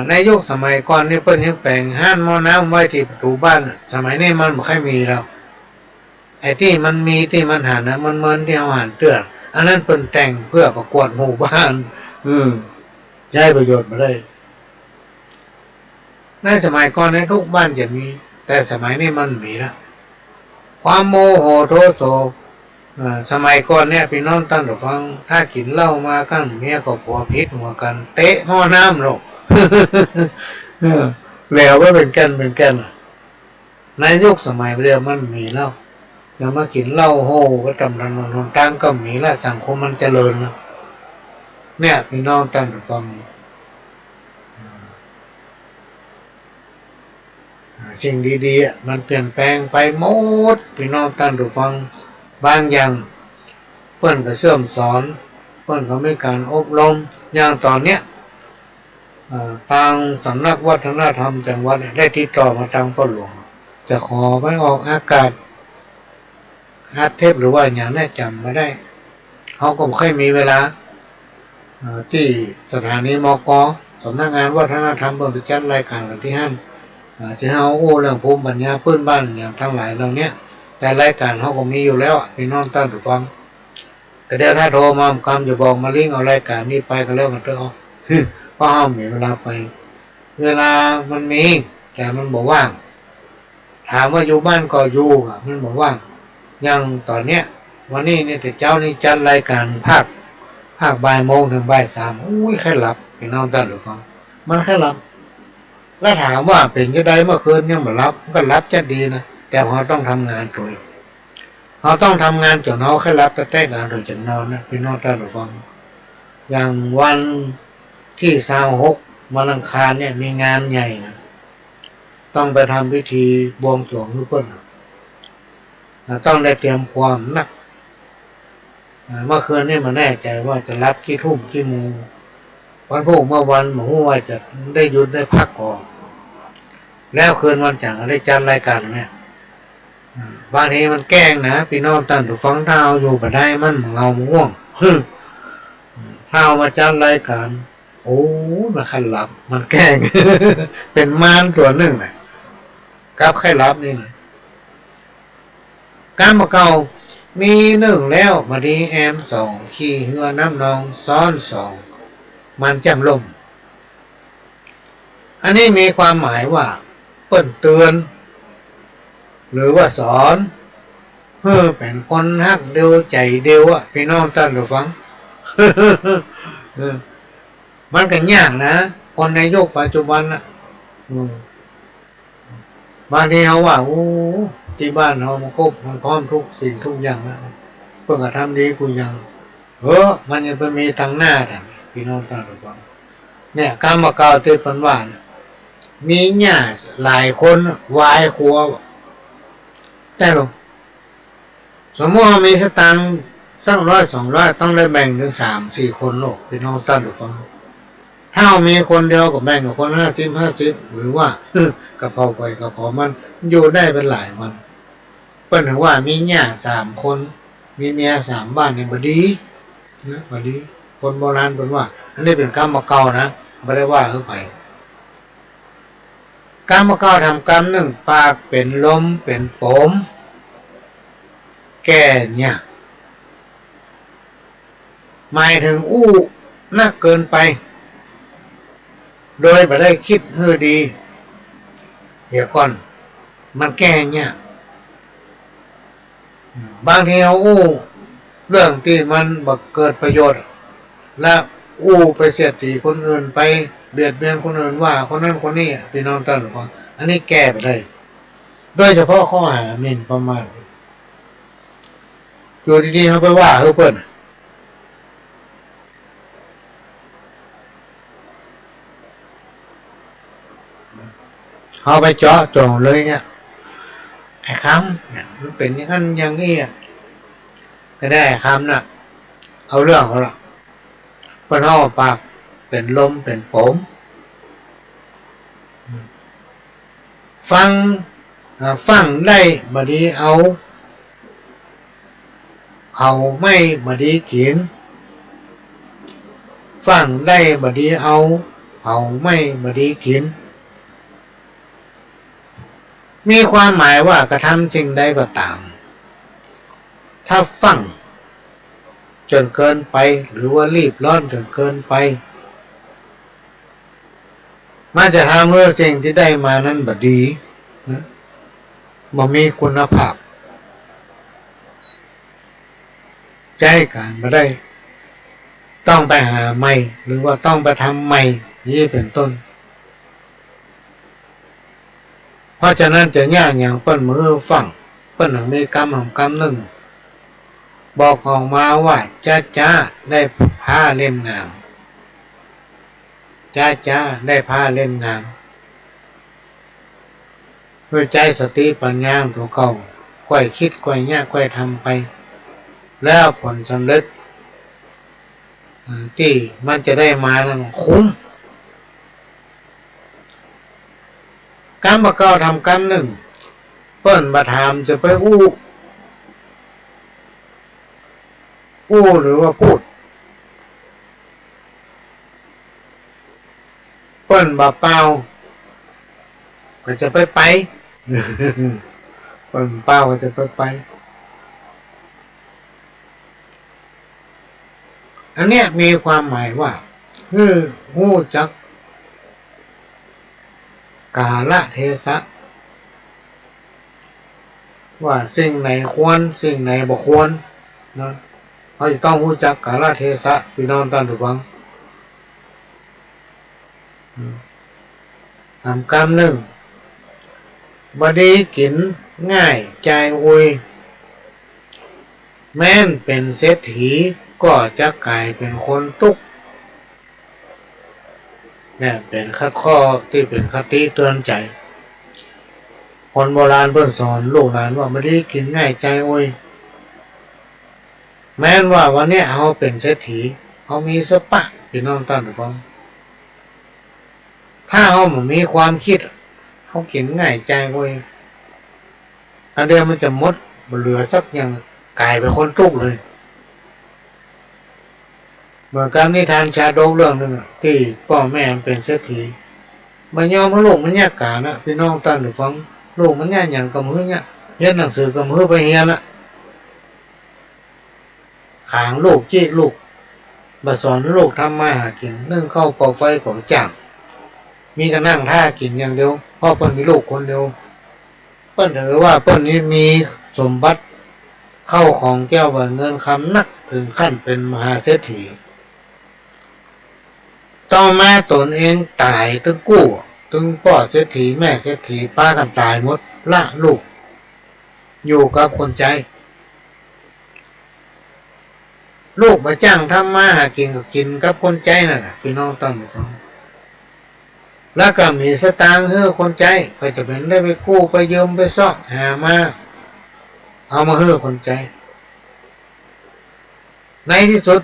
ในยุคสมัยก่อนนี่เปิ้นยังแปลงห้านหม้อน้ำไว้ที่ประตูบ้านสมัยนี้มันไม่ค่อยมีแล้วไอ้ที่มันมีที่มันหันนะมันเหมือนที่เอาหันเตือนอันนั้นเปิ้นแต่งเพื่อประกวดหมู่บ้านใช้ประโยชน์มาได้ในสมัยก่อนในทุกบ้านจะมีแต่สมัยนี้มันมีแล้วความโมโหโทโสสมัยก่อนเนี่ยพี่น้องตั้งแต่ฟังถ้ากินเหล้ามากันเมียก็ผัวพิษหัวกันเตะหม้อน้ำลงแล้วก็เป็นกันในยุคสมัยเรียมันมีเหล้าจะมากินเหล้าโห่ก็ตำถนนตั้งก็มีแล้วสังคมมันเจริญนะเนี่ยพี่น้องตั้งแต่ฟังสิ่งดีๆมันเปลี่ยนแปลงไปหมดพี่น้องตั้งแต่ฟังบางอย่างเพื่อนก็เชื่อมสอนเพื่อนก็มีการอบรมอย่างตอนเนี้ยทางสำนักวัฒนธรรมจังหวัดได้ติดต่อมาทางพ่อหลวงจะขอไม่ออกอากาศฮัดเทปหรือว่าอย่างนี้จำไม่ได้เขาก็ไม่ค่อยมีเวลาที่สถานีมก.สำนักงานวัฒนธรรมเปิดจัดรายการกันที่ห้างที่เขาเรื่องภูมิปัญญาพื้นบ้านอย่างทั้งหลายเหล่านี้แต่รายการเขาก็มีอยู่แล้วพี่น้องตั้งถูกฟังแต่เดี๋ยวถ้าโทรมาคำจะบอกมาลิงก์เอารายการนี้ไปก็แล้วกันเถอะเพราะเขามีเวลาไปเวลามันมีแต่มันบอกว่างถามว่าอยู่บ้านก็อยู่มันบอกว่างอย่างตอนเนี้ยวันนี้เนี่ยแต่เจ้านี่จัดรายการภาคบ่ายโมงถึงบ่ายสามแค่หลับพี่น้องตั้งถูกฟังมันแค่หลับแล้วถามว่าเป็นจะได้เมื่อคืนเนี่ยมันรับก็รับจะดีนะแต่เราต้องทำงานตัวเขาต้องทำงานจนเขาแค่รับแต่งานโดยจะนอนนะพี่น้องท่านผู้ฟังอย่างวันที่26วันอังคารเนี่ยมีงานใหญ่นะต้องไปทำพิธีบวงสรวงทุกคนต้องได้เตรียมความนักเมื่อคืนนี่มาแน่ใจว่าจะรับกี่ทุ่มกี่โมงวันพรุ่งเมื่อวันหมูว่าจะได้หยุดได้พักก่อนแล้วคืนวันจันทร์ได้จัดรายการเนี่ยบางทีมันแกล้งนะพี่น้องตั้งถูกฟังเท้าอยู่ไปได้มันเงาง่วงเท้ามาจัดรายการมันขันหลับมันแกล้ง เป็นมารตัวหนึ่งนะกับไข้ลับนี่นะการมาเก่ามี1แล้วมาดีแอม2ขี่เหือน้ำนองซ้อน2มันจำลมอันนี้มีความหมายว่าเปิ้นเตือนหรือว่าสอนเพื่อเป็นคนฮักเดียวใจเดียวพี่น้องท่านผู้ฟัง มันก็ยากนะคนในยุคปัจจุบันบางทีเขาว่าที่บ้านเขามันครบมันพร้อมทุกสิ่งทุกอย่างนะเพื่อทำดีกูยังมันยังไปมีทางหน้าแต่พี่น้องท่านผู้ฟังเนี่ยการมาเก่าเตือนว่ามีหญ้าหลายคนวายครัวใช่หรอสมมติว่ามีสตางค์สัก100-200ต้องได้แบ่งถึง3-4 คนโลกพี่น้องท่านผู้ฟังถ้ามีคนเดียวก็แบ่งกับคน50-50หรือว่ากระเพราไปกระเพรามันอยู่ได้เป็นหลายวันเปิ้นถึงว่ามีหญ้า3 คนมีเมีย3 บ้านเนี่ยบ่ดีนะบ่ดีคนโบราณเปิ้นว่าอันนี้เป็นกรรมเก่านะไม่ได้ว่าเข้าไปกรรมเก่าทำกรรม1ปากเป็นลมเป็นโปมแก่เนี่ยหมายถึงนักเกินไป โดยไม่ได้คิดให้ดีเดี๋ยวก่อนมันแก้เนี่ยบางทีเอาเรื่องที่มันบักเกิดประโยชน์และไปเสียดสีคนอื่นไปเบียดเบียนคนอื่นว่าคนนั้นคนนี้พี่น้องท่านฟังอันนี้แก้ไปเลยโดยเฉพาะข้อหาหมิ่นประมาทอยู่ดีๆเขาไปว่าเปิ้นเขาไปเจาะจงเลยเนี่ยไอ้คำเนี่ยมันเป็นอย่างนั้นอย่างนี้ก็ได้คำน่ะเอาเรื่องเขาละเพิ่นเอาปากเป็นลมเป็นผมฟังได้บดีเอาเขาไม่บดีกินฟังได้บดีเอาเขาไม่บดีกินมีความหมายว่ากระทำสิ่งใดก็ตามถ้าฟังจนเกินไปหรือว่ารีบร้อนจนเกินไปมันจะทำให้สิ่งที่ได้มานั้นบ่ดีนะบ่มีคุณภาพใจการบ่ได้ต้องไปหาใหม่หรือว่าต้องไปทำใหม่นี่เป็นต้นเพราะฉะนั้นจะยากอย่างเปิ้นมือฟังเปิ้นมีกรรมหนึ่งบอกออกมาว่าจ้าได้ผ้าเล่มงามจ้าได้ผ้าเล่มงามด้วยใจสติปัญญาตัวเก่าค่อยคิดค่อยแยกค่อยทำไปแล้วผลสำเร็จที่มันจะได้มานั้นคุ้มกรรมเก่าทำกรรมหนึ่งเปิ้นมาทำจะไปอู้หรือว่าพูดเปิ้นบ่เปล่าก็จะไปเปิ้นเปล่าก็จะไปอันเนี้ยมีความหมายว่าฮู้จักกาลเทศะว่าสิ่งไหนควรสิ่งไหนบ่ควรนะเราจะต้องรู้จักกาลเทศะพี่น้องท่านผู้ฟังทำกรรมหนึ่งบดีกินง่ายใจอุยแม้นเป็นเศรษฐีก็จะกลายเป็นคนตุกเนี่ยเป็นข้อที่เป็นคติเตือนใจคนโบราณเพิ่นสอนลูกหลานว่าบดีกินง่ายใจอุยแม้นว่าวันนี้เขาเป็นเศรษฐีเขามีสปะพี่น้องท่านผู้ฟังถ้าเขาไม่มีความคิดเขากินง่ายใจเว้ยอันเดียวมันจะหมดเหลือสักอย่างกลายเป็นคนทุกข์เลยเหมือนกับนิทานชาดกเรื่องหนึ่งที่พ่อแม่เป็นเศรษฐีมันยอมให้ลูกมันยากกานะพี่น้องท่านผู้ฟังลูกมันยากอย่างกำมือเนี่ยเรียนหนังสือกำมือไปเรียนละขางลูกจี้ลูกบัดสอนลูกทำมาหากินนึ่งข้าวเป่าไฟของจ่างมีก็นั่งท่ากินอย่างเดียวพ่อเปิ้นมีลูกคนเดียวเปิ้นถือว่าเปิ้นนี้มีสมบัติเข้าของแก้วเงินคำนักถึงขั้นเป็นมหาเศรษฐีต่อมาตนเองตายถึงกู้ถึงพ่อเศรษฐีแม่เศรษฐีป้ากันตายหมดละลูกอยู่กับคนใจลูกมาจ้างทำมาหากินก็กินกับคนใจนั่นแหละพี่น้องต้องฟังแล้วก็มีสตางค์ให้คนใจก็จะเป็นได้ไปกู้ไปยืมไปซ่อหามาเอามาให้คนใจในที่สุด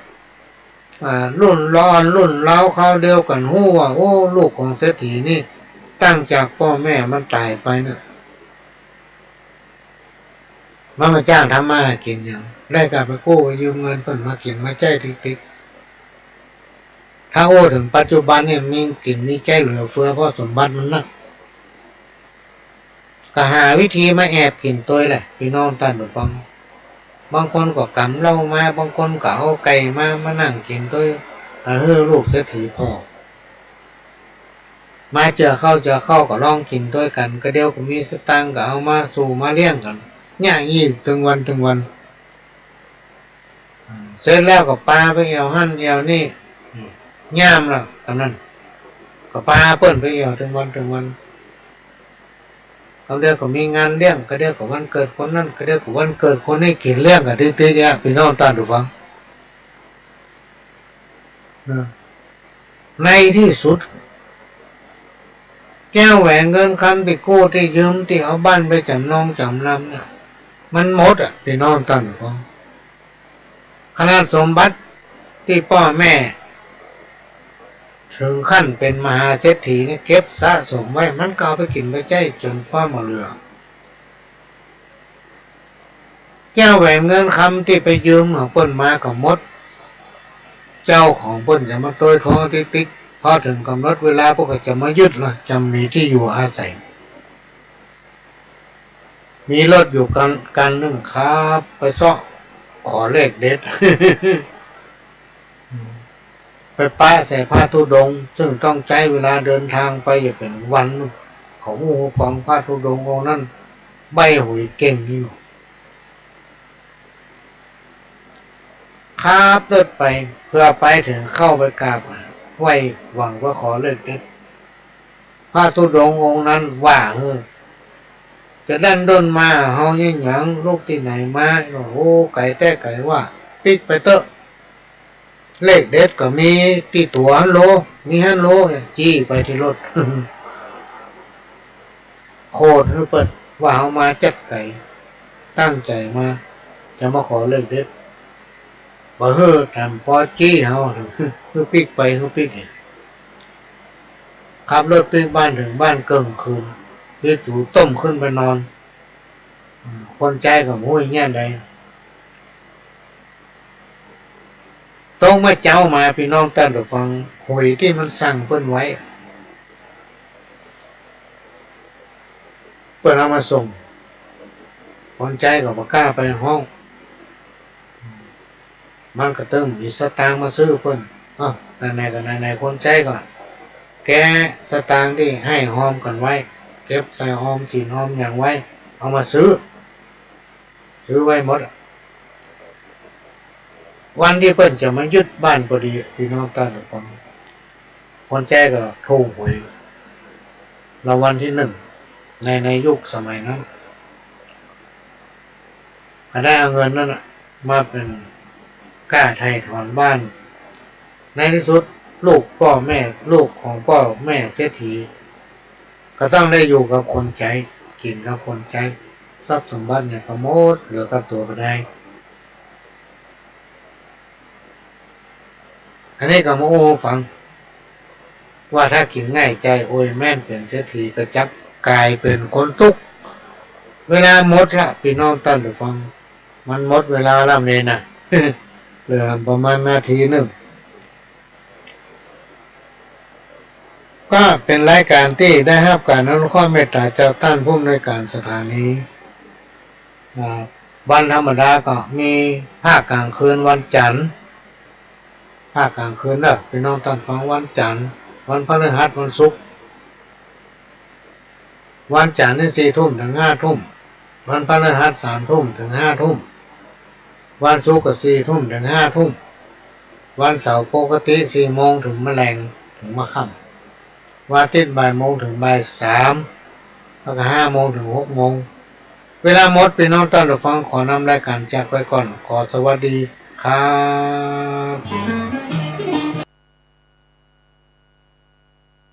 รุ่นร้อนรุ่นเล้าเขาเดียวกันหู้ว่าโอ้ลูกของเศรษฐีนี่ตั้งจากพ่อแม่มันตายไปนะมันมาจ้างทำมาหากินอย่างได้กลับไปกู้ไปยืมเงินเพิ่นมากินมาใจติ๊กถ้าโอ้ถึงปัจจุบันเนี่ยมีกินนี่ใจเหลือเฟือเพราะสมบัติมันนักก็หาวิธีมาแอบกินตัวแหละพี่น้องท่านผู้ฟังบางคนก็กำเหล้ามาบางคนก็เอาไก่มานั่งกินตัวลูกเศรษฐีพ่อ มาเจอเข้าก็ลองกินด้วยกันก็เดียวก็มีสตังค์ก็เอามาสู่มาเลี้ยงกันย่างยี่ถึงวันเสร็จแล้วก็ปลาไปเอวหั่นเอวนี่ย่ามแล้วตอนนั้นก็ปลาเปิ้นไปเอวถึงวันก็เดียวก็มีงานเลี้ยงก็เดียวก็วันเกิดคนนั้นก็เดียวก็วันเกิดคนนี้กินเลี้ยงกันตื้อๆแยะพี่น้องตาดูฟังในที่สุดแก้วแหวนเงินคำไปกู้ที่ยืมที่เอาบ้านไปจำนองจำนำเนี่ยมันหมดอ่ะพี่น้องตั้งฟังขนาดสมบัติที่พ่อแม่ถึงขั้นเป็นมหาเศรษฐีเนี่ยเก็บสะสมไว้มันก็เอาไปกินไปใช้จนพ่อหมดเหลือแก้วแหวนเงินคำที่ไปยืมของคนมาก็หมดเจ้าของเพิ่นจะมาโต้ยท้องติ๊กพอถึงกำหนดเวลาพวกก็จะมายึดละจะมีที่อยู่อาศัยมีรถอยู่กันหนึ่งครับไปซ่อขอเลขเด็ด ไปป้าใส่ผ้าธุดงค์ซึ่งต้องใช้เวลาเดินทางไปอย่าเป็นวันของหูของผ้าธุดงค์องนั้นใบหุยเก่งอยู่ครับเลิศไปเพื่อไปถึงเข้าไปกราบไหว้หวังว่าขอเลิศเด็ดพระธุดงค์องค์นั้นว่าจะดันด้นมาเฮายิ่งหยังลูกที่ไหนมาโอ้โหไก่แต่ไก่ว่าปิกไปเตอะเลขเด็ดก็มีที่ตัวฮันโลมีฮันโลจี้ไปที่รถ โคตรคือเปิดว่าเฮามาจัดไก่ตั้งใจมาจะมาขอเลขเด็ดบ่เฮ้อทำพอจี้เฮาคือปิกไปคือปิกขับรถปิกบ้านถึงบ้านเกิงคืนคือจูต้มขึ้นไปนอนคนใจกับมุ้ยเงี้ยใดต้องมาเจ้ามาพี่น้องตั้งแต่ฟังหวยที่มันสั่งเพิ่นไว้เพิ่นเอามาส่งคนใจกับบ่กล้าไปห้องมันก็ต้องมีสตางค์มาซื้อเพิ่นไหนๆก็ไหนๆคนใจก็แกสตางค์ที่ให้หอมกันไว้เก็บใส่หอมสินหอมอย่างไว้เอามาซื้อไว้หมดวันที่เพิ่นจะมายึดบ้านพอดีพี่น้องตั้งแต่ฟังคนใจก็ถูกหวยรางวัลที่หนึ่งในยุคสมัยนั้นได้เอาเงินนั้นมาเป็นค่าไถ่ถอนบ้านในที่สุดลูกของพ่อแม่เศรษฐีก็ต้องได้อยู่กับคนใจกินกับคนใจทรัพย์สมบัติเนี่ยก็หมดเหลือกับตัวก็ได้อันนี้ก็มาโอ้ฟังว่าถ้ากินง่ายใจโอ้ยแม่นเป็นเศรษฐีก็จับกลายเป็นคนทุกข์เวลาหมดละพี่น้องตั้งแต่ฟังมันหมดเวลาแล้วเนี่ยนะ เหลือประมาณนาทีหนึ่งก็เป็นรายการที่ได้รับการอนุเคราะห์เมตตาจากท่านผู้อำนวยการสถานีวันธรรมดาก็มีภาคกลางคืนวันจันทร์ภาคกลางคืนพี่น้องท่านฟังวันจันทร์วันพฤหัสวันศุกร์วันจันทร์นี่4 ทุ่มถึง5 ทุ่มวันพฤหัส3 ทุ่มถึง5 ทุ่มวันศุกร์ก็4 ทุ่มถึง5 ทุ่มวันเสาร์ปกติ4 โมงถึงมะแรงถึงมะค่ำวันอาทิตย์บ่ายโมงถึงบ่าย3แล้วก็5 โมงถึง6 โมงเวลาหมดพี่น้องท่านผู้ฟังขอนำรายการจากไปก่อนขอสวัสดีครับ